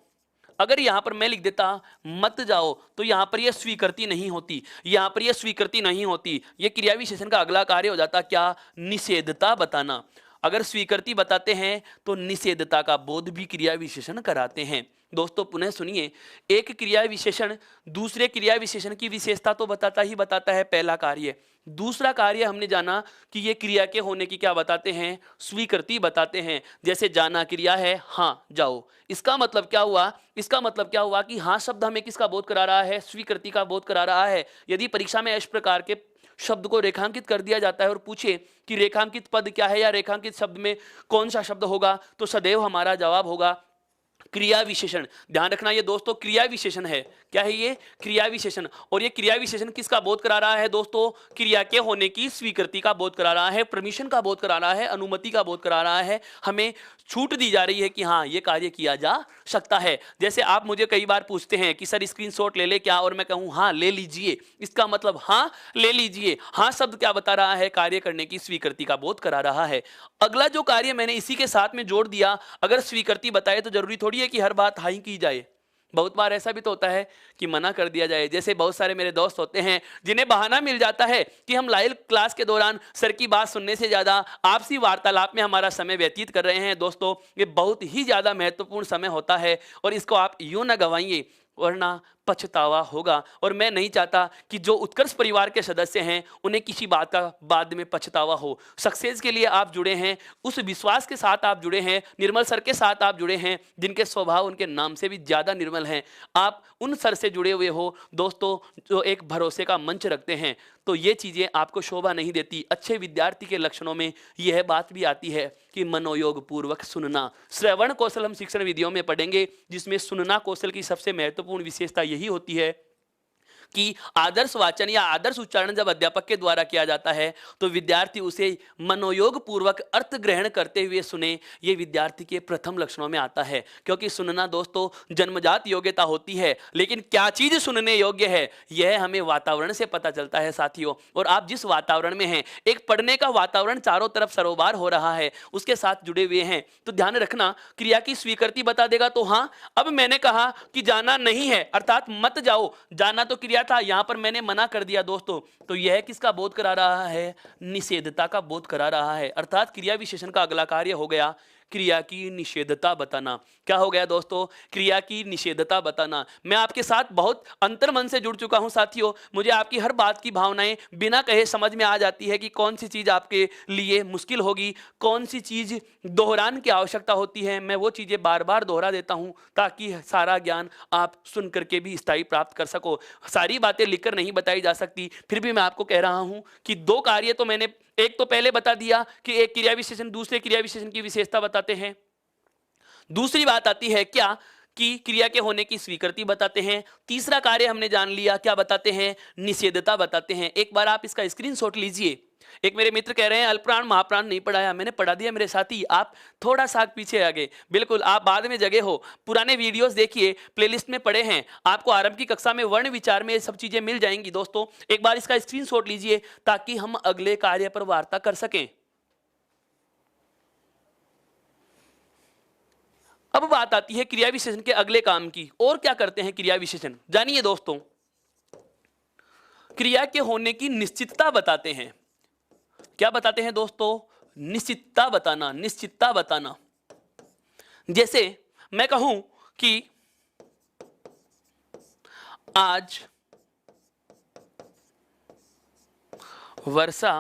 अगर यहां पर मैं लिख देता मत जाओ, तो यहां पर यह स्वीकृति नहीं होती, यहां पर यह स्वीकृति नहीं होती। यह क्रिया विशेषण का अगला कार्य हो जाता क्या, निषेधता बताना। अगर स्वीकृति बताते हैं तो निषेधता का बोध भी क्रिया विशेषण कराते हैं। दोस्तों पुनः सुनिए, एक क्रिया विशेषण दूसरे क्रिया विशेषण की विशेषता तो बताता ही बताता है, पहला कार्य। दूसरा कार्य हमने जाना कि ये क्रिया के होने की क्या बताते हैं, स्वीकृति बताते हैं। जैसे जाना क्रिया है, हाँ जाओ, इसका मतलब क्या हुआ, इसका मतलब क्या हुआ कि हाँ शब्द हमें किसका बोध करा रहा है, स्वीकृति का बोध करा रहा है। यदि परीक्षा में इस प्रकार के शब्द को रेखांकित कर दिया जाता है और पूछे कि रेखांकित पद क्या है या रेखांकित शब्द में कौन सा शब्द होगा, तो सदैव हमारा जवाब होगा क्रिया विशेषण। ध्यान रखना ये दोस्तों क्रिया विशेषण है। क्या है ये, क्रिया विशेषण। और ये क्रिया विशेषण किसका बोध करा रहा है दोस्तों, क्रिया के होने की स्वीकृति का बोध करा रहा है, परमिशन का बोध करा रहा है, अनुमति का बोध करा रहा है। हमें छूट दी जा रही है कि हाँ ये कार्य किया जा सकता है। जैसे आप मुझे कई बार पूछते हैं कि सर स्क्रीनशॉट ले ले क्या, और मैं कहूँ हाँ ले लीजिए, इसका मतलब हाँ ले लीजिए। हाँ शब्द क्या बता रहा है, कार्य करने की स्वीकृति का बोध करा रहा है। अगला जो कार्य मैंने इसी के साथ में जोड़ दिया, अगर स्वीकृति बताए तो जरूरी थोड़ी है कि हर बात हाँ ही की जाए। बहुत बार ऐसा भी तो होता है कि मना कर दिया जाए। जैसे बहुत सारे मेरे दोस्त होते हैं जिन्हें बहाना मिल जाता है कि हम लाइव क्लास के दौरान सर की बात सुनने से ज्यादा आपसी वार्तालाप में हमारा समय व्यतीत कर रहे हैं। दोस्तों ये बहुत ही ज्यादा महत्वपूर्ण समय होता है और इसको आप यूं ना गंवाइए, वरना पछतावा होगा। और मैं नहीं चाहता कि जो उत्कर्ष परिवार के सदस्य हैं उन्हें किसी बात का बाद में पछतावा हो। सक्सेस के लिए आप जुड़े हैं, उस विश्वास के साथ आप जुड़े हैं, निर्मल सर के साथ आप जुड़े हैं जिनके स्वभाव उनके नाम से भी ज्यादा निर्मल हैं। आप उन सर से जुड़े हुए हो दोस्तों जो एक भरोसे का मंच रखते हैं, तो ये चीजें आपको शोभा नहीं देती। अच्छे विद्यार्थी के लक्षणों में यह बात भी आती है कि मनोयोग पूर्वक सुनना। श्रवण कौशल हम शिक्षण विधियों में पढ़ेंगे, जिसमें सुनना कौशल की सबसे महत्वपूर्ण विशेषता यही होती है कि आदर्श वाचन या आदर्श उच्चारण जब अध्यापक के द्वारा किया जाता है तो विद्यार्थी उसे मनोयोग पूर्वक अर्थ ग्रहण करते हुए सुने, ये विद्यार्थी के प्रथम लक्षणों में आता है। क्योंकि सुनना दोस्तों जन्मजात योग्यता होती है, लेकिन क्या चीज सुनने योग्य है यह हमें वातावरण से पता चलता है साथियों। और आप जिस वातावरण में हैं, एक पढ़ने का वातावरण चारों तरफ सरोबार हो रहा है, उसके साथ जुड़े हुए हैं, तो ध्यान रखना क्रिया की स्वीकृति बता देगा। तो हाँ, अब मैंने कहा कि जाना नहीं है अर्थात मत जाओ, जाना तो क्रिया था, यहां पर मैंने मना कर दिया दोस्तों, तो यह किसका बोध करा रहा है? निषेधता का बोध करा रहा है। अर्थात क्रिया विशेषण का अगला कार्य हो गया क्रिया की निषेधता बताना। क्या हो गया दोस्तों? क्रिया की निषेधता बताना। मैं आपके साथ बहुत अंतर्मन से जुड़ चुका हूं साथियों, मुझे आपकी हर बात की भावनाएं बिना कहे समझ में आ जाती है कि कौन सी चीज आपके लिए मुश्किल होगी, कौन सी चीज दोहरान की आवश्यकता होती है। मैं वो चीजें बार बार दोहरा देता हूं ताकि सारा ज्ञान आप सुन करके भी स्थायी प्राप्त कर सको। सारी बातें लिखकर नहीं बताई जा सकती, फिर भी मैं आपको कह रहा हूं कि दो कार्य तो मैंने एक तो पहले बता दिया कि एक क्रिया विशेषण दूसरे क्रिया विशेषण की विशेषता बताते हैं। दूसरी बात आती है क्या कि क्रिया के होने की स्वीकृति बताते हैं। तीसरा कार्य हमने जान लिया, क्या बताते हैं? निषेधता बताते हैं। एक बार आप इसका स्क्रीनशॉट लीजिए। एक मेरे मित्र कह रहे हैं अल्पप्राण महाप्राण नहीं पढ़ाया, मैंने पढ़ा दिया मेरे साथी, आप थोड़ा सा पीछे आ गए। बिल्कुल, आप बाद में जगह हो, पुराने वीडियोस देखिए, प्लेलिस्ट में पड़े हैं, आपको आरंभ की कक्षा में वर्ण विचार में ये सब चीजें मिल जाएंगी। दोस्तों एक बार इसका स्क्रीनशॉट लीजिए ताकि हम अगले कार्य पर वार्ता कर सकें। अब बात आती है क्रिया विशेषण के अगले काम की। और क्या करते हैं क्रिया विशेषण, जानिए दोस्तों। क्रिया के होने की निश्चितता बताते हैं। क्या बताते हैं दोस्तों? निश्चितता बताना, निश्चितता बताना। जैसे मैं कहूं कि आज वर्षा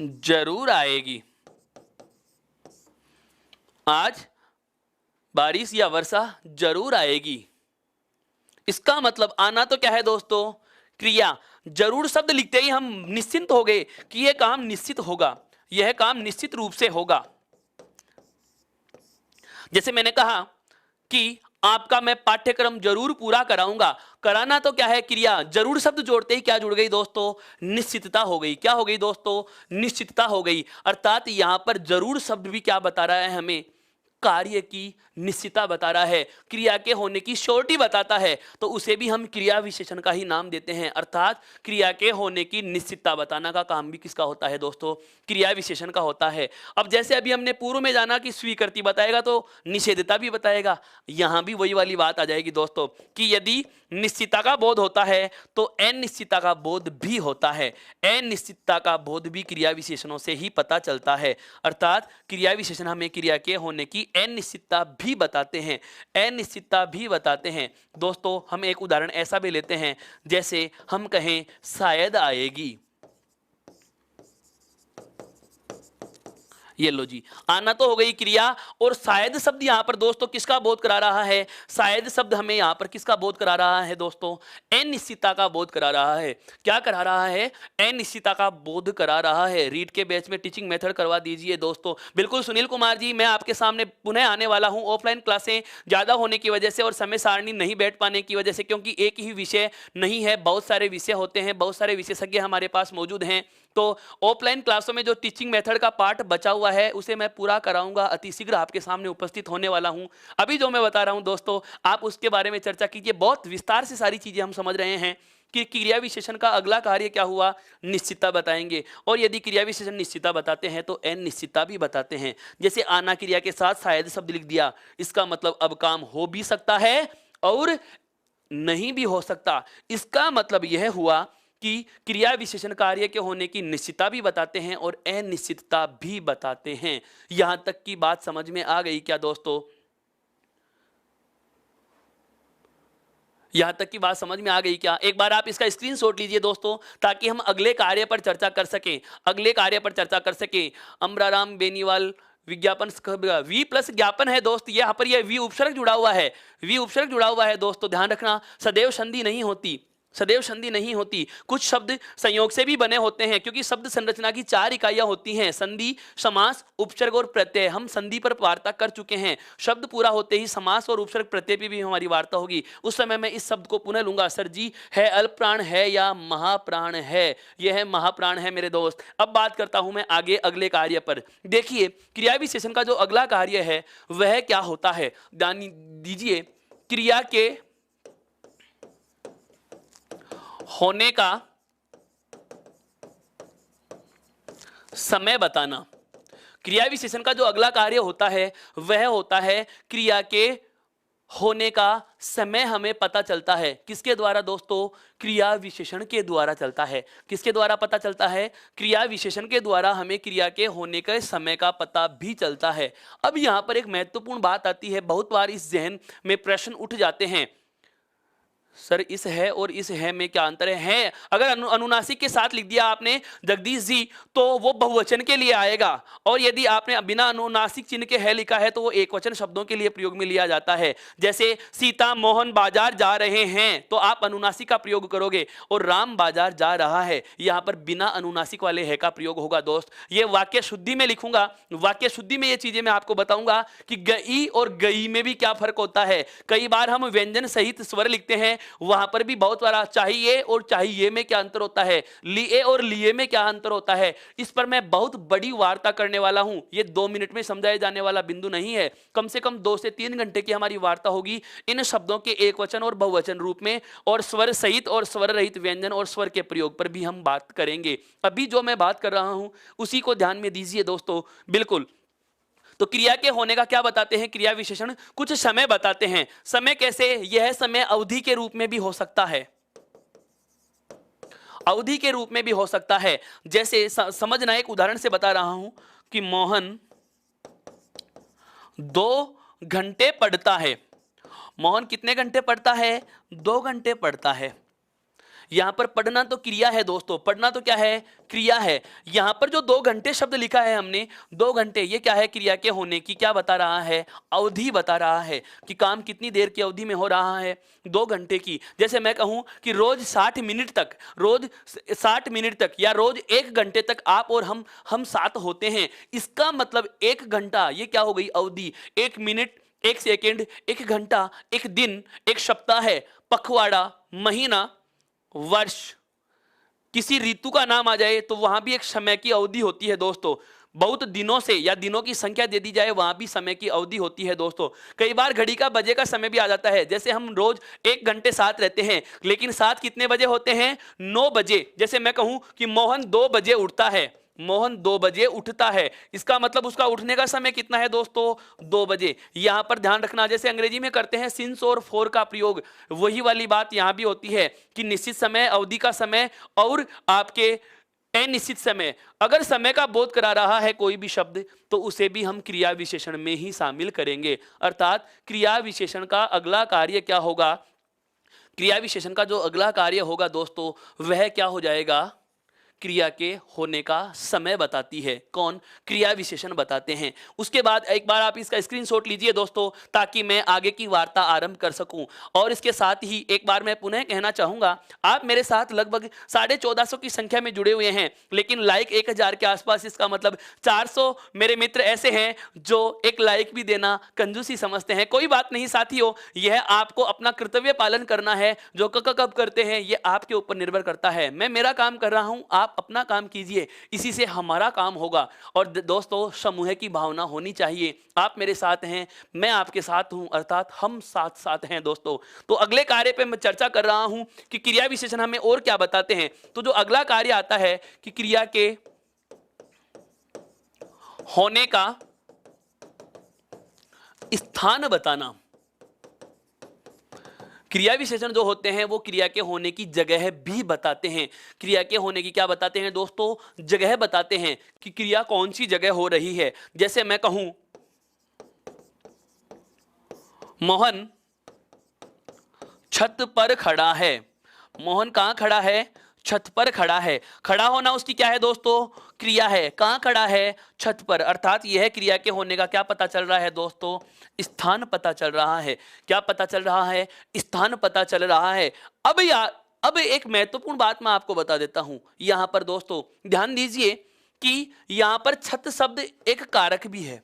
जरूर आएगी, आज बारिश या वर्षा जरूर आएगी। इसका मतलब आना तो क्या है दोस्तों? क्रिया। जरूर शब्द लिखते ही हम निश्चिंत हो गए कि यह काम निश्चित होगा, यह काम निश्चित रूप से होगा। जैसे मैंने कहा कि आपका मैं पाठ्यक्रम जरूर पूरा कराऊंगा, कराना तो क्या है? क्रिया। जरूर शब्द जोड़ते ही क्या जुड़ गई दोस्तों? निश्चितता हो गई। क्या हो गई दोस्तों? निश्चितता हो गई। अर्थात यहां पर जरूर शब्द भी क्या बता रहा है हमें? कार्य की निश्चितता बता रहा है, क्रिया के होने की श्योरिटी बताता है, तो उसे भी हम क्रिया विशेषण का ही नाम देते हैं। अर्थात क्रिया के होने की निश्चितता बताना का काम भी किसका होता है दोस्तों? क्रिया विशेषण का होता है। अब जैसे अभी हमने पूर्व में जाना कि स्वीकृति बताएगा तो निषेधता भी बताएगा, यहां भी वही वाली बात आ जाएगी दोस्तों कि यदि निश्चितता का बोध होता है तो अनिश्चितता का बोध भी होता है। अनिश्चितता का बोध भी क्रिया विशेषणों से ही पता चलता है। अर्थात क्रिया विशेषण हमें क्रिया के होने की अनिश्चितता भी बताते हैं, अनिश्चितता भी बताते हैं। दोस्तों हम एक उदाहरण ऐसा भी लेते हैं, जैसे हम कहें शायद आएगी। ये लो जी, आना तो हो गई क्रिया, और शायद शब्द यहां पर दोस्तों किसका बोध करा रहा है? शायद शब्द हमें यहां पर किसका बोध करा रहा है दोस्तों? अनिश्चितता का बोध करा रहा है। क्या करा रहा है? अनिश्चितता का बोध करा रहा है। रीड के बैच में टीचिंग मेथड करवा दीजिए दोस्तों। बिल्कुल सुनील कुमार जी, मैं आपके सामने पुनः आने वाला हूं। ऑफलाइन क्लासें ज्यादा होने की वजह से और समय सारणी नहीं बैठ पाने की वजह से, क्योंकि एक ही विषय नहीं है, बहुत सारे विषय होते हैं, बहुत सारे विशेषज्ञ हमारे पास मौजूद हैं, तो ऑफलाइन क्लासों में जो टीचिंग मेथड का पार्ट बचा हुआ है उसे मैं पूरा कराऊंगा, अति शीघ्र आपके सामने उपस्थित होने वाला हूं। अभी जो मैं बता रहा हूं दोस्तों, आप उसके बारे में चर्चा कीजिए। बहुत विस्तार से सारी चीजें हम समझ रहे हैं कि क्रिया विशेषण का अगला कार्य क्या हुआ? निश्चितता बताएंगे। और यदि क्रिया विशेषण निश्चितता बताते हैं तो अनिश्चितता भी बताते हैं। जैसे आना क्रिया के साथ शायद शब्द लिख दिया, इसका मतलब अब काम हो भी सकता है और नहीं भी हो सकता। इसका मतलब यह हुआ कि क्रिया विशेषण कार्य के होने की निश्चितता भी बताते हैं और अनिश्चितता भी बताते हैं। यहां तक की बात समझ में आ गई क्या दोस्तों? यहां तक की बात समझ में आ गई क्या? एक बार आप इसका स्क्रीनशॉट लीजिए दोस्तों, ताकि हम अगले कार्य पर चर्चा कर सकें, अगले कार्य पर चर्चा कर सकें। अमराराम बेनीवाल विज्ञापन वी प्लस ज्ञापन है दोस्त, यहाँ पर यह वी उपसर्ग जुड़ा हुआ है, वी उपसर्ग जुड़ा हुआ है दोस्तों, ध्यान रखना, सदैव संधि नहीं होती। सदैव संधि नहीं होती। कुछ शब्द संयोग से भी बने होते हैं, क्योंकि शब्द संरचना की 4 इकाइयां होती हैं: संधि, समास, उपसर्ग और प्रत्यय। हम संधि पर वार्ता कर चुके हैं। शब्द पूरा होते ही समास और उपसर्ग प्रत्यय पे भी हमारी वार्ता होगी। उस समय मैं इस शब्द को पुनः लूंगा। सर जी, है अल्प प्राण है या महाप्राण है? यह है महाप्राण है मेरे दोस्त। अब बात करता हूं मैं आगे अगले कार्य पर। देखिए, क्रिया विशेषण का जो अगला कार्य है वह क्या होता है, ध्यान दीजिए। क्रिया के होने का समय बताना। क्रिया विशेषण का जो अगला कार्य होता है वह होता है क्रिया के होने का समय हमें पता चलता है। किसके द्वारा दोस्तों? क्रिया विशेषण के द्वारा चलता है। किसके द्वारा पता चलता है? क्रिया विशेषण के द्वारा हमें क्रिया के होने के समय का पता भी चलता है। अब यहां पर एक महत्वपूर्ण बात आती है। बहुत बार इस जहन में प्रश्न उठ जाते हैं, सर इस है और इस है में क्या अंतर है? अगर अनुनासिक के साथ लिख दिया आपने जगदीश जी तो वो बहुवचन के लिए आएगा, और यदि आपने बिना अनुनासिक चिन्ह के है लिखा है तो वो एकवचन शब्दों के लिए प्रयोग में लिया जाता है। जैसे सीता मोहन बाजार जा रहे हैं तो आप अनुनासिक का प्रयोग करोगे, और राम बाजार जा रहा है, यहां पर बिना अनुनासिक वाले है का प्रयोग होगा। दोस्त, ये वाक्य शुद्धि में लिखूंगा। वाक्य शुद्धि में ये चीजें मैं आपको बताऊंगा कि गई और गई में भी क्या फर्क होता है। कई बार हम व्यंजन सहित स्वर लिखते हैं, वहां पर भी बहुत बार चाहिए और चाहिए में क्या अंतर होता है, लिए और लिए में क्या अंतर होता है। इस पर मैं बहुत बड़ी वार्ता करने वाला हूं। ये 2 मिनट में समझाए जाने वाला बिंदु नहीं है। कम से कम 2 से 3 घंटे की हमारी वार्ता होगी इन शब्दों के एक वचन और बहुवचन रूप में, और स्वर सहित और स्वर रहित व्यंजन और स्वर के प्रयोग पर भी हम बात करेंगे। अभी जो मैं बात कर रहा हूं उसी को ध्यान में दीजिए दोस्तों। बिल्कुल। तो क्रिया के होने का क्या बताते हैं क्रिया विशेषण? कुछ समय बताते हैं। समय कैसे? यह समय अवधि के रूप में भी हो सकता है। अवधि के रूप में भी हो सकता है। जैसे समझना, एक उदाहरण से बता रहा हूं कि मोहन 2 घंटे पढ़ता है। मोहन कितने घंटे पढ़ता है? 2 घंटे पढ़ता है। यहां पर पढ़ना तो क्रिया है दोस्तों। पढ़ना तो क्या है? क्रिया है। यहां पर जो 2 घंटे शब्द लिखा है हमने, 2 घंटे, ये क्या है? क्रिया के होने की क्या बता रहा है? अवधि बता रहा है कि काम कितनी देर की अवधि में हो रहा है, 2 घंटे की। जैसे मैं कहूं कि रोज 60 मिनट तक, रोज 60 मिनट तक या रोज 1 घंटे तक आप और हम साथ होते हैं। इसका मतलब 1 घंटा, ये क्या हो गई? अवधि। 1 मिनट, 1 सेकेंड, 1 घंटा, 1 दिन, 1 सप्ताह है, पखवाड़ा, महीना, वर्ष। किसी ऋतु का नाम आ जाए तो वहां भी एक समय की अवधि होती है दोस्तों। बहुत दिनों से या दिनों की संख्या दे दी जाए, वहां भी समय की अवधि होती है दोस्तों। कई बार घड़ी का बजे का समय भी आ जाता है। जैसे हम रोज 1 घंटे साथ रहते हैं, लेकिन साथ कितने बजे होते हैं? 9 बजे। जैसे मैं कहूं कि मोहन 2 बजे उठता है, मोहन 2 बजे उठता है, इसका मतलब उसका उठने का समय कितना है दोस्तों? 2 बजे। यहां पर ध्यान रखना, जैसे अंग्रेजी में करते हैं सिंस और फॉर का प्रयोग, वही वाली बात यहां भी होती है कि निश्चित समय, अवधि का समय, और आपके अनिश्चित समय। अगर समय का बोध करा रहा है कोई भी शब्द तो उसे भी हम क्रिया विशेषण में ही शामिल करेंगे। अर्थात क्रिया विशेषण का अगला कार्य क्या होगा? क्रिया विशेषण का जो अगला कार्य होगा दोस्तों वह क्या हो जाएगा? क्रिया के होने का समय बताती है। कौन? क्रिया विशेषण बताते हैं। उसके बाद एक बार आप इसका स्क्रीनशॉट लीजिए दोस्तों, ताकि मैं आगे की वार्ता आरंभ कर सकूं। और इसके साथ ही एक बार मैं पुनः कहना चाहूंगा, आप मेरे साथ लगभग 1450 की संख्या में जुड़े हुए हैं, लेकिन लाइक 1000 के आसपास। इसका मतलब 400 मेरे मित्र ऐसे हैं जो एक लाइक भी देना कंजूसी समझते हैं। कोई बात नहीं साथियों, यह आपको अपना कर्तव्य पालन करना है। जो कब करते हैं ये आपके ऊपर निर्भर करता है। मैं मेरा काम कर रहा हूं, आप अपना काम कीजिए, इसी से हमारा काम होगा। और दोस्तों, समूह की भावना होनी चाहिए। आप मेरे साथ हैं, मैं आपके साथ हूं, अर्थात हम साथ साथ हैं दोस्तों। तो अगले कार्य पे मैं चर्चा कर रहा हूं कि क्रिया विशेषण हमें और क्या बताते हैं। तो जो अगला कार्य आता है कि क्रिया के होने का स्थान बताना। क्रिया विशेषण जो होते हैं वो क्रिया के होने की जगह भी बताते हैं। क्रिया के होने की क्या बताते हैं दोस्तों? जगह बताते हैं कि क्रिया कौन सी जगह हो रही है। जैसे मैं कहूं मोहन छत पर खड़ा है। मोहन कहां खड़ा है? छत पर खड़ा है। खड़ा होना उसकी क्या है दोस्तों? क्रिया है। कहां खड़ा है? छत पर। अर्थात यह क्रिया के होने का क्या पता चल रहा है दोस्तों? स्थान पता चल रहा है। क्या पता चल रहा है? स्थान पता चल रहा है। अब अब एक महत्वपूर्ण बात मैं आपको बता देता हूं यहां पर दोस्तों, ध्यान दीजिए कि यहां पर छत शब्द एक कारक भी है।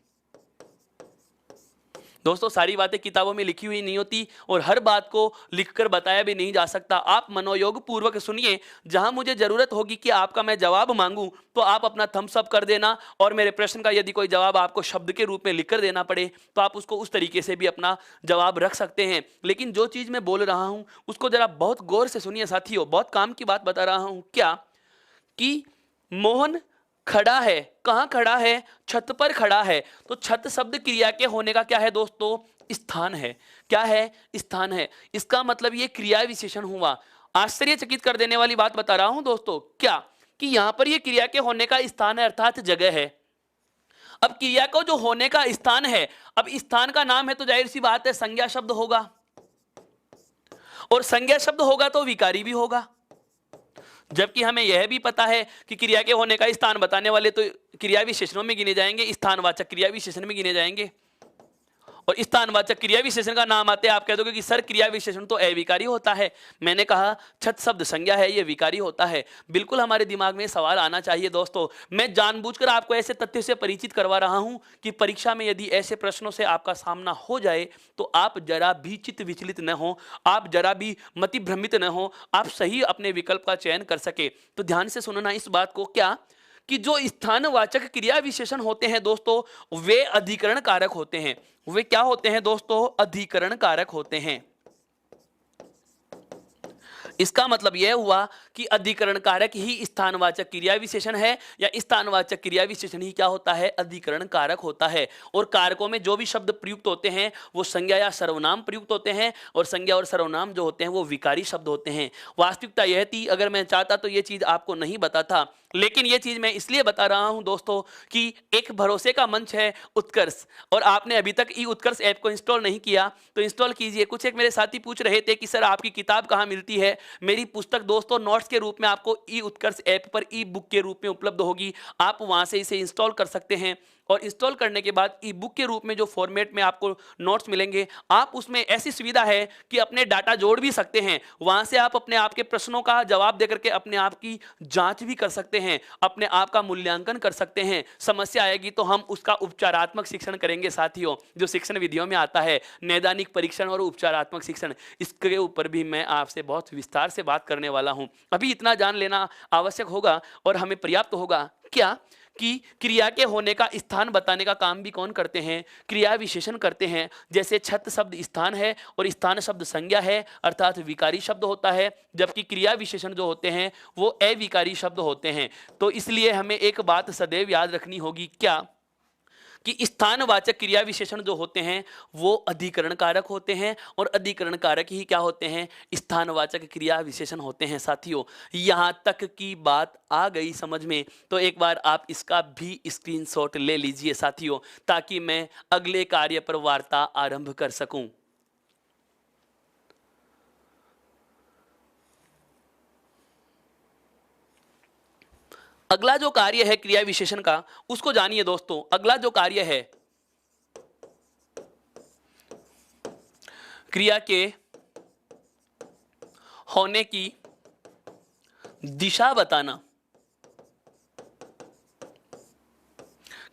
दोस्तों सारी बातें किताबों में लिखी हुई नहीं होती और हर बात को लिखकर बताया भी नहीं जा सकता। आप मनोयोग पूर्वक सुनिए, जहां मुझे जरूरत होगी कि आपका मैं जवाब मांगूं तो आप अपना थम्स अप कर देना, और मेरे प्रश्न का यदि कोई जवाब आपको शब्द के रूप में लिखकर देना पड़े तो आप उसको उस तरीके से भी अपना जवाब रख सकते हैं। लेकिन जो चीज मैं बोल रहा हूं उसको जरा बहुत गौर से सुनिए साथियों, बहुत काम की बात बता रहा हूं। क्या कि मोहन खड़ा है, कहां खड़ा है? छत पर खड़ा है। तो छत शब्द क्रिया के होने का क्या है दोस्तों? स्थान है। क्या है? स्थान है। इसका मतलब ये क्रिया विशेषण हुआ। आश्चर्यचकित कर देने वाली बात बता रहा हूं दोस्तों, क्या कि यहां पर ये क्रिया के होने का स्थान है अर्थात जगह है। अब क्रिया को जो होने का स्थान है, अब स्थान का नाम है तो जाहिर सी बात है संज्ञा शब्द होगा, और संज्ञा शब्द होगा तो विकारी भी होगा। जबकि हमें यह भी पता है कि क्रिया के होने का स्थान बताने वाले तो क्रिया विशेषणों में गिने जाएंगे, स्थानवाचक क्रिया विशेषण में गिने जाएंगे। और स्थानवाचक क्रिया विशेषण का नाम आते आप कह दोगे कि सर क्रिया विशेषण तो अविकारी होता है। मैंने कहा छत शब्द संज्ञा है, ये विकारी होता है। बिल्कुल हमारे दिमाग में सवाल आना चाहिए दोस्तों। मैं जानबूझकर आपको ऐसे तथ्य से परिचित करवा रहा हूं कि परीक्षा में यदि ऐसे प्रश्नों से आपका सामना हो जाए तो आप जरा भी चित्त विचलित न हो, आप जरा भी मतिभ्रमित न हो, आप सही अपने विकल्प का चयन कर सके। तो ध्यान से सुनना इस बात को, क्या कि जो स्थानवाचक क्रिया विशेषण होते हैं दोस्तों वे अधिकरण कारक होते हैं। वे क्या होते हैं दोस्तों? अधिकरण कारक होते हैं। इसका मतलब यह हुआ कि अधिकरण कारक ही स्थानवाचक क्रिया विशेषण है, या स्थानवाचक क्रिया विशेषण ही क्या होता है? अधिकरण कारक होता है। और कारकों में जो भी शब्द प्रयुक्त होते हैं वो संज्ञा या सर्वनाम प्रयुक्त होते हैं, और संज्ञा और सर्वनाम जो होते हैं वो विकारी शब्द होते हैं। वास्तविकता यह थी, अगर मैं चाहता तो यह चीज आपको नहीं बताता, लेकिन यह चीज मैं इसलिए बता रहा हूं दोस्तों कि एक भरोसे का मंच है उत्कर्ष, और आपने अभी तक ई उत्कर्ष ऐप को इंस्टॉल नहीं किया तो इंस्टॉल कीजिए। कुछ एक मेरे साथी पूछ रहे थे कि सर आपकी किताब कहां मिलती है? मेरी पुस्तक दोस्तों नोट्स के रूप में आपको ई उत्कर्ष ऐप पर ई बुक के रूप में उपलब्ध होगी। आप वहां से इसे इंस्टॉल कर सकते हैं, और इंस्टॉल करने के बाद ई बुक के रूप में जो फॉर्मेट में आपको नोट्स मिलेंगे, आप उसमें ऐसी सुविधा है कि अपने डाटा जोड़ भी सकते हैं। वहां से आप अपने आपके प्रश्नों का जवाब देकर के अपने आप की जांच भी कर सकते हैं, अपने आप का मूल्यांकन कर सकते हैं। समस्या आएगी तो हम उसका उपचारात्मक शिक्षण करेंगे साथियों, जो शिक्षण विधियों में आता है, नैदानिक परीक्षण और उपचारात्मक शिक्षण। इसके ऊपर भी मैं आपसे बहुत विस्तार से बात करने वाला हूं। अभी इतना जान लेना आवश्यक होगा और हमें पर्याप्त होगा, क्या कि क्रिया के होने का स्थान बताने का काम भी कौन करते हैं? क्रिया विशेषण करते हैं। जैसे छत शब्द स्थान है और स्थान शब्द संज्ञा है अर्थात विकारी शब्द होता है, जबकि क्रिया विशेषण जो होते हैं वो अविकारी शब्द होते हैं। तो इसलिए हमें एक बात सदैव याद रखनी होगी, क्या कि स्थानवाचक क्रिया विशेषण जो होते हैं वो अधिकरण कारक होते हैं, और अधिकरण कारक ही क्या होते हैं? स्थानवाचक क्रिया विशेषण होते हैं साथियों। यहां तक की बात आ गई समझ में? तो एक बार आप इसका भी स्क्रीनशॉट ले लीजिए साथियों, ताकि मैं अगले कार्य पर वार्ता आरंभ कर सकूं। अगला जो कार्य है क्रिया विशेषण का उसको जानिए दोस्तों। अगला जो कार्य है क्रिया के होने की दिशा बताना।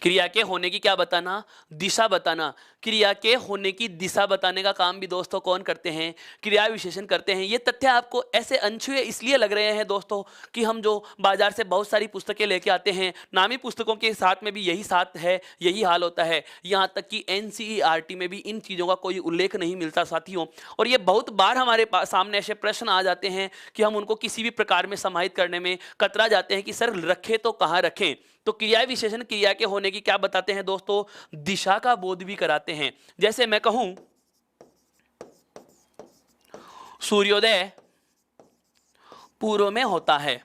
क्रिया के होने की क्या बताना? दिशा बताना। क्रिया के होने की दिशा बताने का काम भी दोस्तों कौन करते हैं? क्रिया विशेषण करते हैं। ये तथ्य आपको ऐसे अनछुए इसलिए लग रहे हैं दोस्तों कि हम जो बाजार से बहुत सारी पुस्तकें लेके आते हैं, नामी पुस्तकों के साथ में भी यही साथ है, यही हाल होता है। यहाँ तक कि NCERT में भी इन चीज़ों का कोई उल्लेख नहीं मिलता साथियों। और ये बहुत बार हमारे सामने ऐसे प्रश्न आ जाते हैं कि हम उनको किसी भी प्रकार में समाहित करने में कतरा जाते हैं कि सर रखें तो कहाँ रखें। तो क्रिया विशेषण क्रिया के होने की क्या बताते हैं दोस्तों? दिशा का बोध भी कराते हैं। जैसे मैं कहूं सूर्योदय पूर्व में होता है।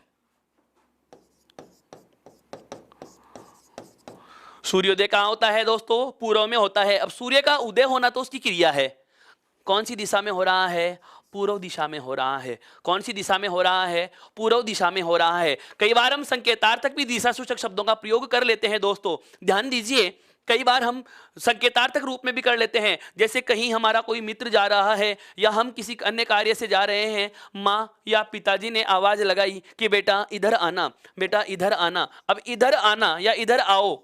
सूर्योदय कहां होता है दोस्तों? पूर्व में होता है। अब सूर्य का उदय होना तो उसकी क्रिया है। कौन सी दिशा में हो रहा है? पूर्व दिशा में हो रहा है। कौन सी दिशा में हो रहा है? पूर्व दिशा में हो रहा है। कई बार हम संकेतार्थक भी दिशा सूचक शब्दों का प्रयोग कर लेते हैं दोस्तों। ध्यान दीजिए कई बार हम संकेतार्थक रूप में भी कर लेते हैं, जैसे कहीं हमारा कोई मित्र जा रहा है या हम किसी अन्य कार्य से जा रहे हैं, माँ या पिताजी ने आवाज लगाई कि बेटा इधर आना, बेटा इधर आना। अब इधर आना या इधर आओ,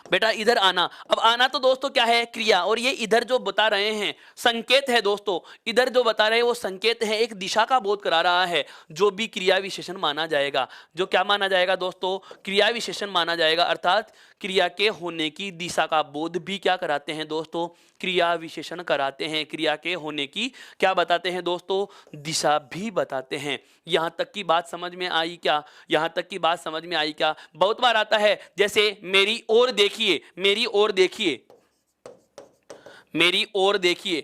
बेटा इधर आना। अब आना तो दोस्तों क्या है, क्रिया, और ये इधर जो बता रहे हैं संकेत है दोस्तों। इधर जो बता रहे हैं वो संकेत है, एक दिशा का बोध करा रहा है, जो भी क्रिया विशेषण माना जाएगा। जो क्या माना जाएगा दोस्तों, क्रिया विशेषण माना जाएगा, अर्थात क्रिया के होने की दिशा का बोध भी क्या कराते हैं दोस्तों, क्रिया विशेषण कराते हैं। क्रिया के होने की क्या बताते हैं दोस्तों, दिशा भी बताते हैं। यहां तक की बात समझ में आई क्या, यहां तक की बात समझ में आई क्या। बहुत बार आता है, जैसे मेरी ओर देखिए, मेरी ओर देखिए, मेरी ओर देखिए,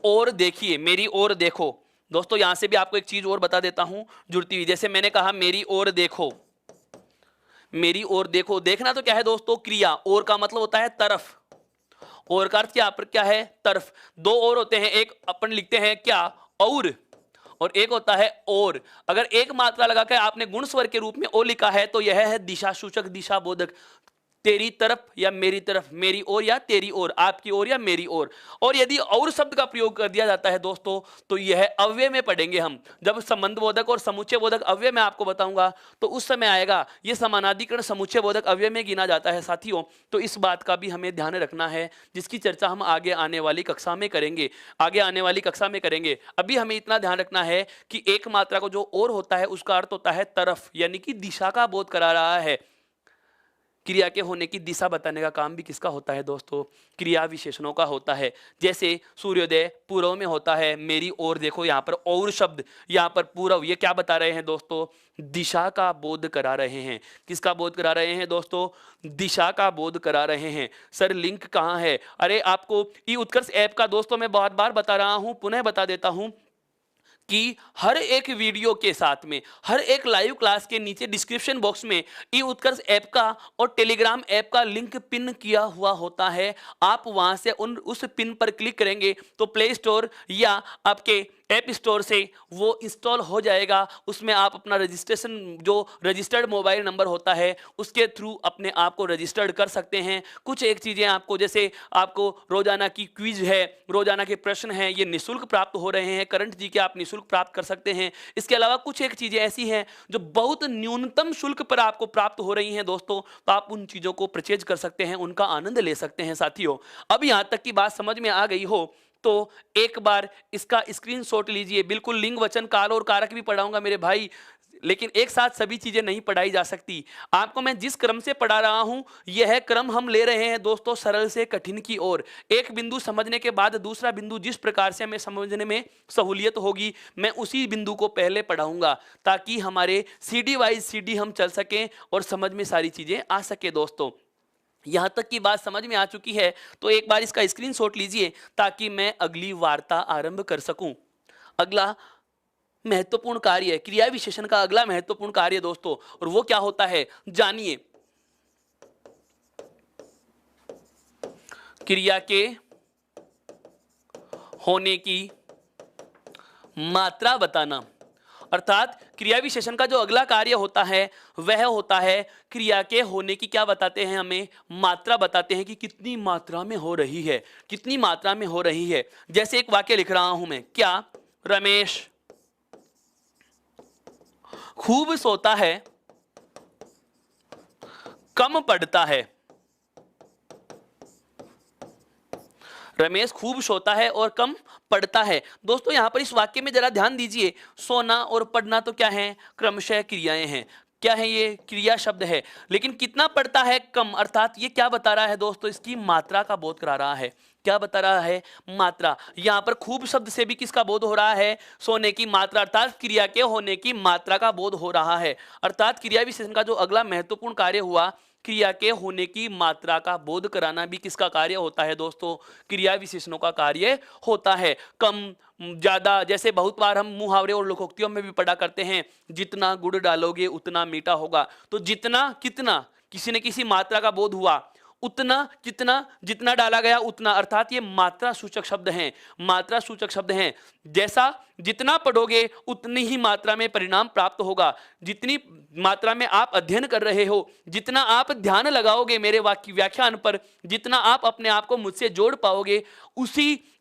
और देखिए, मेरी ओर देखो। दोस्तों यहां से भी आपको एक चीज और बता देता हूं जुड़ती हुई, जैसे मैंने कहा मेरी ओर देखो, मेरी ओर देखो। देखना तो क्या है दोस्तों, क्रिया। और का मतलब होता है तरफ, और का अर्थ क्या क्या है, तरफ। दो और होते हैं, एक अपन लिखते हैं क्या, और एक होता है और। अगर एक मात्रा लगाकर आपने गुण स्वर के रूप में ओ लिखा है तो यह है दिशा सूचक, दिशा बोधक। तेरी तरफ या मेरी तरफ, मेरी ओर या तेरी ओर, आपकी ओर या मेरी ओर। और यदि और शब्द का प्रयोग कर दिया जाता है दोस्तों तो यह अव्यय में पढ़ेंगे हम। जब संबंध बोधक और समुच्चय बोधक अव्यय में आपको बताऊंगा तो उस समय आएगा। यह समानाधिकरण समुच्चय बोधक अव्यय में गिना जाता है साथियों, तो इस बात का भी हमें ध्यान रखना है, जिसकी चर्चा हम आगे आने वाली कक्षा में करेंगे, आगे आने वाली कक्षा में करेंगे। अभी हमें इतना ध्यान रखना है कि एक मात्रा को जो और होता है उसका अर्थ होता है तरफ, यानी कि दिशा का बोध करा रहा है। क्रिया के होने की दिशा बताने का काम भी किसका होता है दोस्तों, क्रिया विशेषणों का होता है। जैसे सूर्योदय पूर्व में होता है, मेरी ओर देखो, यहाँ पर और शब्द, यहाँ पर पूर्व, ये क्या बता रहे हैं दोस्तों, दिशा का बोध करा रहे हैं। किसका बोध करा रहे हैं दोस्तों, दिशा का बोध करा रहे हैं। सर लिंक कहाँ है, अरे आपको ई उत्कर्ष ऐप का दोस्तों मैं बहुत बार बता रहा हूं, पुनः बता देता हूं कि हर एक वीडियो के साथ में, हर एक लाइव क्लास के नीचे डिस्क्रिप्शन बॉक्स में ई उत्कर्ष ऐप का और टेलीग्राम ऐप का लिंक पिन किया हुआ होता है। आप वहां से उस पिन पर क्लिक करेंगे तो प्ले स्टोर या आपके ऐप स्टोर से वो इंस्टॉल हो जाएगा। उसमें आप अपना रजिस्ट्रेशन, जो रजिस्टर्ड मोबाइल नंबर होता है उसके थ्रू अपने आप को रजिस्टर्ड कर सकते हैं। कुछ एक चीज़ें आपको, जैसे आपको रोजाना की क्विज है, रोजाना के प्रश्न हैं, ये निःशुल्क प्राप्त हो रहे हैं। करंट जी के आप निःशुल्क प्राप्त कर सकते हैं। इसके अलावा कुछ एक चीज़ें ऐसी हैं जो बहुत न्यूनतम शुल्क पर आपको प्राप्त हो रही हैं दोस्तों, तो आप उन चीज़ों को परचेज कर सकते हैं, उनका आनंद ले सकते हैं साथियों। अब यहाँ तक की बात समझ में आ गई हो तो एक बार इसका स्क्रीनशॉट लीजिए। बिल्कुल लिंग वचन काल और कारक भी पढ़ाऊंगा मेरे भाई, लेकिन एक साथ सभी चीजें नहीं पढ़ाई जा सकती। आपको मैं जिस क्रम से पढ़ा रहा हूं यह क्रम हम ले रहे हैं दोस्तों सरल से कठिन की ओर। एक बिंदु समझने के बाद दूसरा बिंदु जिस प्रकार से हमें समझने में सहूलियत होगी मैं उसी बिंदु को पहले पढ़ाऊंगा, ताकि हमारे सीडी वाइज सीडी हम चल सकें और समझ में सारी चीजें आ सके दोस्तों। यहां तक की बात समझ में आ चुकी है तो एक बार इसका स्क्रीनशॉट लीजिए ताकि मैं अगली वार्ता आरंभ कर सकूं। अगला महत्वपूर्ण कार्य, क्रिया विशेषण का अगला महत्वपूर्ण कार्य दोस्तों, और वो क्या होता है जानिए। क्रिया के होने की मात्रा बताना, अर्थात क्रिया विशेषण का जो अगला कार्य होता है वह होता है क्रिया के होने की क्या बताते हैं, हमें मात्रा बताते हैं कि कितनी मात्रा में हो रही है, कितनी मात्रा में हो रही है। जैसे एक वाक्य लिख रहा हूं मैं, क्या रमेश खूब सोता है कम पढ़ता है। रमेश खूब सोता है और कम पढ़ता है। दोस्तों यहां पर इस वाक्य में जरा ध्यान दीजिए, सोना और पढ़ना तो क्या है, क्रमशः क्रियाएं हैं। क्या है, ये क्रिया शब्द है, लेकिन कितना पढ़ता है, कम। अर्थात ये क्या बता रहा है दोस्तों, इसकी मात्रा का बोध करा रहा है। क्या बता रहा है, मात्रा। यहां पर खूब शब्द से भी किसका बोध हो रहा है, सोने की मात्रा, अर्थात क्रिया के होने की मात्रा का बोध हो रहा है। अर्थात क्रिया विशेषण का जो अगला महत्वपूर्ण कार्य हुआ, क्रिया के होने की मात्रा का बोध कराना भी किसका कार्य होता है दोस्तों, क्रिया विशेषणों का कार्य होता है। कम ज्यादा, जैसे बहुत बार हम मुहावरे और लोकोक्तियों में भी पढ़ा करते हैं, जितना गुड़ डालोगे उतना मीठा होगा। तो जितना, कितना, किसी न किसी मात्रा का बोध हुआ, उतना, कितना, जितना डाला गया उतना, अर्थात ये मात्रा सूचक शब्द हैं, मात्रा सूचक शब्द हैं। जैसा जितना पढ़ोगे उतनी ही मात्रा में परिणाम प्राप्त होगा। जितनी मात्रा में आप अध्ययन कर रहे हो, जितना आप ध्यान लगाओगे मेरे वाक्य व्याख्यान पर, जितना आप अपने आप को मुझसे जोड़ पाओगे,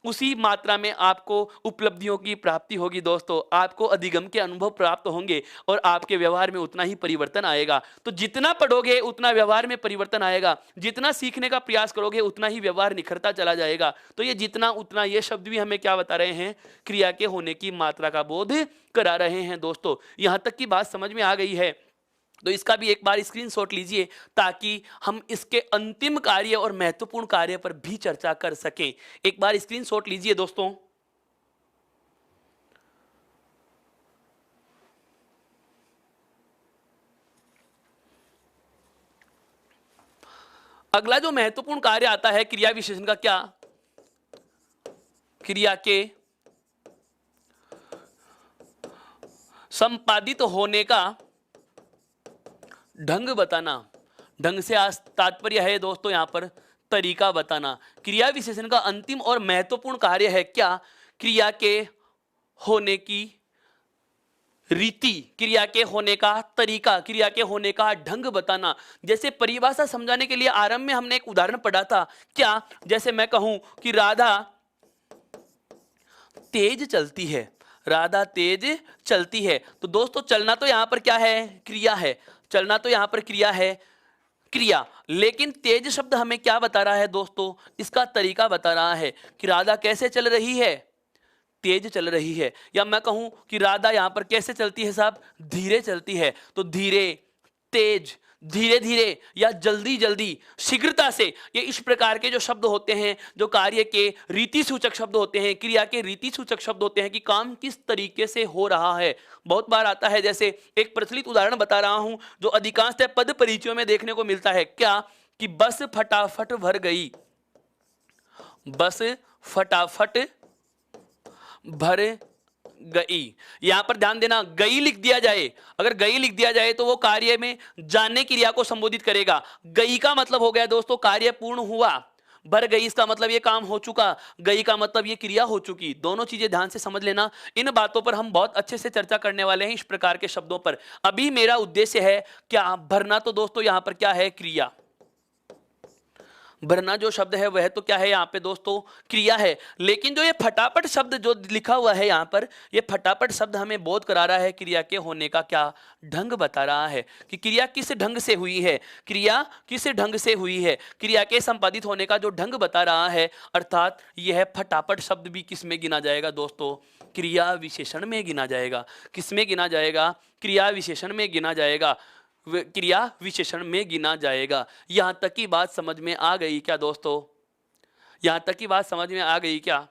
उसी मात्रा में आपको उपलब्धियों की प्राप्ति होगी। दोस्तों, आपको अधिगम के अनुभव प्राप्त होंगे और आपके व्यवहार में उतना ही परिवर्तन आएगा। तो जितना पढ़ोगे उतना व्यवहार में परिवर्तन आएगा, जितना सीखने का प्रयास करोगे उतना ही व्यवहार निखरता चला जाएगा। तो ये जितना उतना, ये शब्द भी हमें क्या बता रहे हैं? क्रिया के होने की मात्रा का बोध करा रहे हैं। दोस्तों, यहां तक की बात समझ में आ गई है तो इसका भी एक बार स्क्रीनशॉट लीजिए ताकि हम इसके अंतिम कार्य और महत्वपूर्ण कार्य पर भी चर्चा कर सकें। एक बार स्क्रीनशॉट लीजिए दोस्तों। अगला जो महत्वपूर्ण कार्य आता है क्रिया विशेषण का, क्या? क्रिया के संपादित होने का ढंग बताना। ढंग से आज तात्पर्य है दोस्तों यहां पर तरीका बताना। क्रिया विशेषण का अंतिम और महत्वपूर्ण कार्य है क्या? क्रिया के होने की रीति, क्रिया के होने का तरीका, क्रिया के होने का ढंग बताना। जैसे परिभाषा समझाने के लिए आरंभ में हमने एक उदाहरण पढ़ा था, क्या? जैसे मैं कहूं कि राधा तेज चलती है, राधा तेज चलती है, तो दोस्तों चलना तो यहां पर क्या है? क्रिया है। चलना तो यहां पर क्रिया है, क्रिया। लेकिन तेज शब्द हमें क्या बता रहा है दोस्तों? इसका तरीका बता रहा है कि राधा कैसे चल रही है? तेज चल रही है। या मैं कहूं कि राधा यहां पर कैसे चलती है साहब? धीरे चलती है। तो धीरे, तेज, धीरे धीरे या जल्दी जल्दी, शीघ्रता से, ये इस प्रकार के जो शब्द होते हैं, जो कार्य के रीति सूचक शब्द होते हैं, क्रिया के रीति सूचक शब्द होते हैं कि काम किस तरीके से हो रहा है। बहुत बार आता है, जैसे एक प्रचलित उदाहरण बता रहा हूं जो अधिकांशतः पद परिचयों में देखने को मिलता है, क्या? कि बस फटाफट भर गई, बस फटाफट भर गई। यहां पर ध्यान देना, गई लिख दिया जाए, अगर गई लिख दिया जाए तो वो कार्य में जाने की क्रिया को संबोधित करेगा। गई का मतलब हो गया दोस्तों कार्य पूर्ण हुआ, भर गई इसका मतलब ये काम हो चुका, गई का मतलब ये क्रिया हो चुकी। दोनों चीजें ध्यान से समझ लेना। इन बातों पर हम बहुत अच्छे से चर्चा करने वाले हैं, इस प्रकार के शब्दों पर। अभी मेरा उद्देश्य है क्या? भरना। तो दोस्तों यहां पर क्या है? क्रिया। भरना जो शब्द है वह तो क्या है यहाँ पे दोस्तों? क्रिया है। लेकिन जो ये फटाफट शब्द जो लिखा हुआ है यहाँ पर, ये फटाफट शब्द हमें बोध करा रहा है क्रिया के होने का क्या? ढंग बता रहा है कि क्रिया किस ढंग से हुई है, क्रिया किस ढंग से हुई है, क्रिया के संपादित होने का जो ढंग बता रहा है। अर्थात यह फटाफट शब्द भी किस में गिना जाएगा दोस्तों? क्रिया विशेषण में गिना जाएगा। किस में गिना जाएगा? क्रिया विशेषण में गिना जाएगा, क्रिया विशेषण में गिना जाएगा। यहां तक की बात समझ में आ गई क्या दोस्तों? यहां तक की बात समझ में आ गई क्या?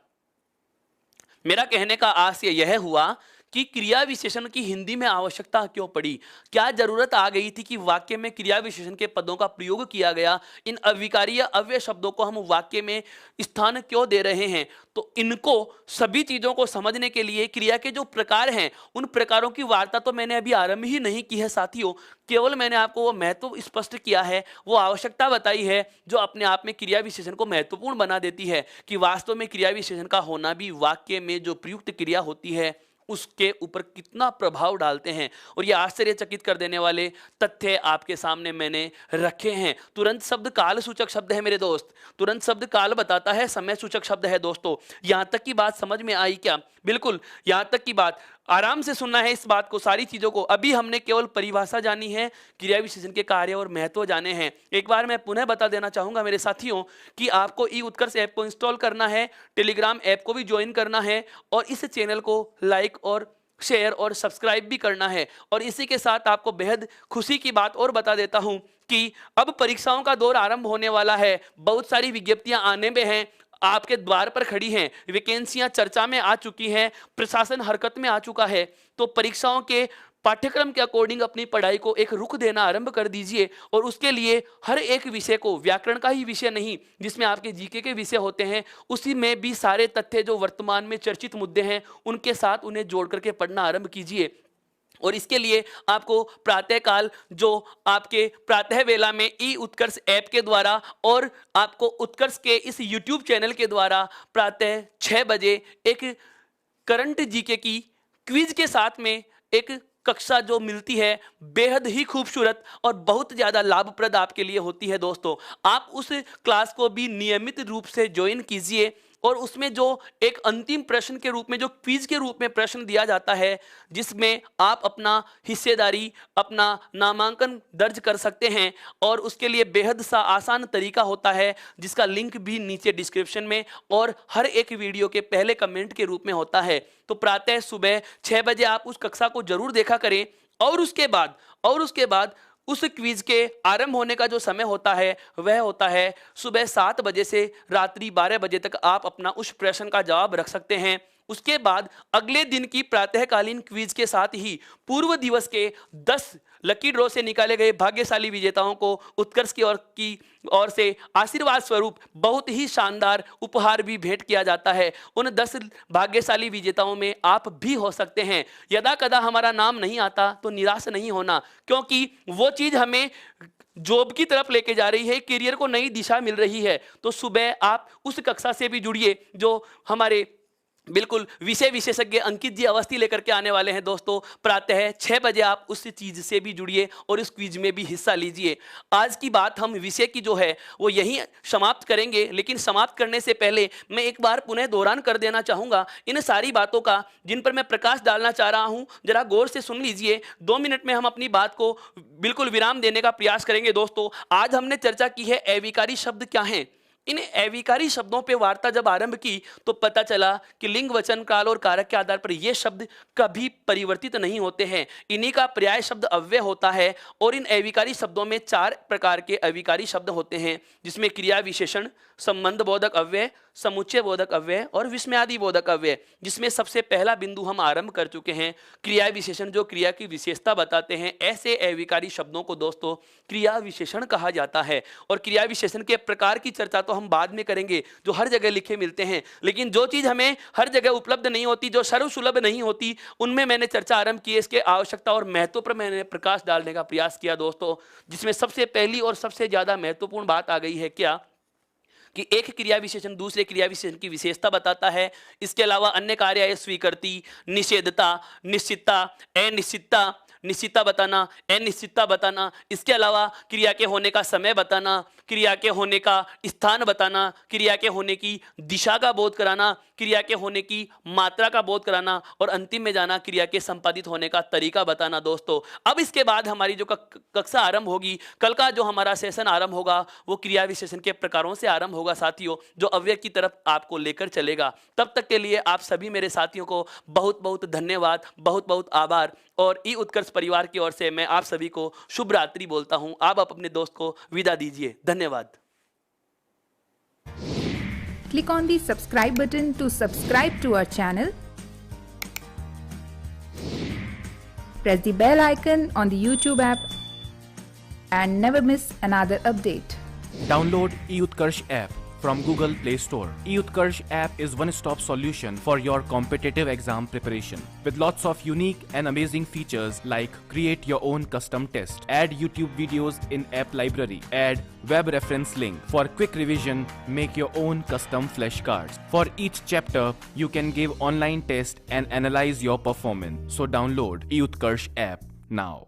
मेरा कहने का आशय यह हुआ कि क्रिया विशेषण की हिंदी में आवश्यकता क्यों पड़ी? क्या जरूरत आ गई थी कि वाक्य में क्रिया विशेषण के पदों का प्रयोग किया गया? इन अविकारीय अव्यय शब्दों को हम वाक्य में स्थान क्यों दे रहे हैं? तो इनको सभी चीजों को समझने के लिए क्रिया के जो प्रकार हैं, उन प्रकारों की वार्ता तो मैंने अभी आरंभ ही नहीं की है साथियों। केवल मैंने आपको वो महत्व स्पष्ट किया है, वो आवश्यकता बताई है जो अपने आप में क्रिया विशेषण को महत्वपूर्ण बना देती है कि वास्तव में क्रिया विशेषण का होना भी वाक्य में जो प्रयुक्त क्रिया होती है उसके ऊपर कितना प्रभाव डालते हैं। और ये आश्चर्यचकित कर देने वाले तथ्य आपके सामने मैंने रखे हैं। तुरंत शब्द काल सूचक शब्द है मेरे दोस्त, तुरंत शब्द काल बताता है, समय सूचक शब्द है दोस्तों। यहां तक की बात समझ में आई क्या? बिल्कुल, यहां तक की बात आराम से सुनना है इस बात को, सारी चीजों को। अभी हमने केवल परिभाषा जानी है, क्रिया विशेषण के कार्य और महत्व जाने हैं। एक बार मैं पुनः बता देना चाहूंगा मेरे साथियों कि आपको ई उत्कर्ष ऐप को इंस्टॉल करना है, टेलीग्राम ऐप को भी ज्वाइन करना है और इस चैनल को लाइक और शेयर और सब्सक्राइब भी करना है। और इसी के साथ आपको बेहद खुशी की बात और बता देता हूं कि अब परीक्षाओं का दौर आरंभ होने वाला है। बहुत सारी विज्ञप्तियां आने में हैं, आपके द्वार पर खड़ी हैं, वैकेंसियां चर्चा में आ चुकी हैं, प्रशासन हरकत में आ चुका है। तो परीक्षाओं के पाठ्यक्रम के अकॉर्डिंग अपनी पढ़ाई को एक रुख देना आरंभ कर दीजिए। और उसके लिए हर एक विषय को, व्याकरण का ही विषय नहीं जिसमें आपके जीके के विषय होते हैं, उसी में भी सारे तथ्य जो वर्तमान में चर्चित मुद्दे हैं उनके साथ उन्हें जोड़ करके पढ़ना आरंभ कीजिए। और इसके लिए आपको प्रातःकाल जो आपके प्रातः वेला में ई उत्कर्ष ऐप के द्वारा और आपको उत्कर्ष के इस YouTube चैनल के द्वारा प्रातः 6 बजे एक करंट जीके की क्विज के साथ में एक कक्षा जो मिलती है बेहद ही खूबसूरत और बहुत ज़्यादा लाभप्रद आपके लिए होती है दोस्तों। आप उस क्लास को भी नियमित रूप से ज्वाइन कीजिए और उसमें जो एक अंतिम प्रश्न के रूप में जो क्विज के रूप में प्रश्न दिया जाता है, जिसमें आप अपना हिस्सेदारी, अपना नामांकन दर्ज कर सकते हैं और उसके लिए बेहद सा आसान तरीका होता है, जिसका लिंक भी नीचे डिस्क्रिप्शन में और हर एक वीडियो के पहले कमेंट के रूप में होता है। तो प्रातः सुबह 6 बजे आप उस कक्षा को जरूर देखा करें और उसके बाद उस क्विज के आरंभ होने का जो समय होता है वह होता है सुबह 7 बजे से रात्रि 12 बजे तक आप अपना उस प्रश्न का जवाब रख सकते हैं। उसके बाद अगले दिन की प्रातःकालीन क्विज के साथ ही पूर्व दिवस के 10 लकी ड्रॉ से निकाले गए भाग्यशाली विजेताओं को उत्कर्ष की ओर से आशीर्वाद स्वरूप बहुत ही शानदार उपहार भी भेंट किया जाता है। उन 10 भाग्यशाली विजेताओं में आप भी हो सकते हैं। यदा कदा हमारा नाम नहीं आता तो निराश नहीं होना, क्योंकि वो चीज हमें जॉब की तरफ लेके जा रही है, करियर को नई दिशा मिल रही है। तो सुबह आप उस कक्षा से भी जुड़िए जो हमारे बिल्कुल विषय विशेषज्ञ अंकित जी अवस्थी लेकर के आने वाले हैं दोस्तों। प्रातः 6 बजे आप उस चीज से भी जुड़िए और इस क्विज में भी हिस्सा लीजिए। आज की बात हम विषय की जो है वो यहीं समाप्त करेंगे, लेकिन समाप्त करने से पहले मैं एक बार पुनः दोहरान कर देना चाहूँगा इन सारी बातों का जिन पर मैं प्रकाश डालना चाह रहा हूँ। जरा गौर से सुन लीजिए, 2 मिनट में हम अपनी बात को बिल्कुल विराम देने का प्रयास करेंगे दोस्तों। आज हमने चर्चा की है अविकारी शब्द क्या हैं। इन अविकारी शब्दों पे वार्ता जब आरंभ की तो पता चला कि लिंग, वचन, काल और कारक के आधार पर ये शब्द कभी परिवर्तित नहीं होते हैं। इन्हीं का पर्याय शब्द अव्यय होता है और इन अविकारी शब्दों में 4 प्रकार के अविकारी शब्द होते हैं, जिसमें क्रिया विशेषण, संबंध बोधक अव्यय, समुच्चय बोधक अव्यय और विस्मयादि बोधक अव्यय। जिसमें सबसे पहला बिंदु हम आरंभ कर चुके हैं, क्रिया विशेषण जो क्रिया की विशेषता बताते हैं। ऐसे अविकारी शब्दों को दोस्तों क्रिया विशेषण कहा जाता है। और क्रिया विशेषण के प्रकार की चर्चा तो हम बाद में करेंगे, जो हर जगह लिखे मिलते हैं, लेकिन जो चीज हमें हर जगह उपलब्ध नहीं होती, जो सर्वसुलभ नहीं होती, उनमें मैंने चर्चा आरंभ की है। इसके आवश्यकता और महत्व पर मैंने प्रकाश डालने का प्रयास किया दोस्तों, जिसमें सबसे पहली और सबसे ज्यादा महत्वपूर्ण बात आ गई है क्या कि एक क्रिया विशेषण दूसरे क्रिया विशेषण की विशेषता बताता है। इसके अलावा अन्य कार्य है स्वीकृति, निषेधता, निश्चितता, अनिश्चितता, निश्चितता बताना, अनिश्चितता बताना। इसके अलावा क्रिया के होने का समय बताना, क्रिया के होने का स्थान बताना, क्रिया के होने की दिशा का बोध कराना, क्रिया के होने की मात्रा का बोध कराना और अंतिम में जाना क्रिया के संपादित होने का तरीका बताना दोस्तों। अब इसके बाद हमारी जो कक्षा आरंभ होगी, कल का जो हमारा सेशन आरंभ होगा वो क्रिया विशेषण के प्रकारों से आरंभ होगा साथियों, जो अव्यय की तरफ आपको लेकर चलेगा। तब तक के लिए आप सभी मेरे साथियों को बहुत बहुत धन्यवाद, बहुत बहुत आभार। और ई उत्कर्ष परिवार की ओर से मैं आप सभी को शुभ रात्रि बोलता हूं। आप अपने दोस्त को विदा दीजिए। धन्यवाद।
Click on the subscribe button to subscribe to our channel. Press the bell icon on the YouTube app and never miss another update.
Download eUtkarsh app from Google Play Store. eUtkarsh app is one-stop solution for your competitive exam preparation with lots of unique and amazing features like create your own custom test, add YouTube videos in app library, add web reference link for quick revision, make your own custom flashcards. For each chapter, you can give online test and analyze your performance. So download eUtkarsh app now.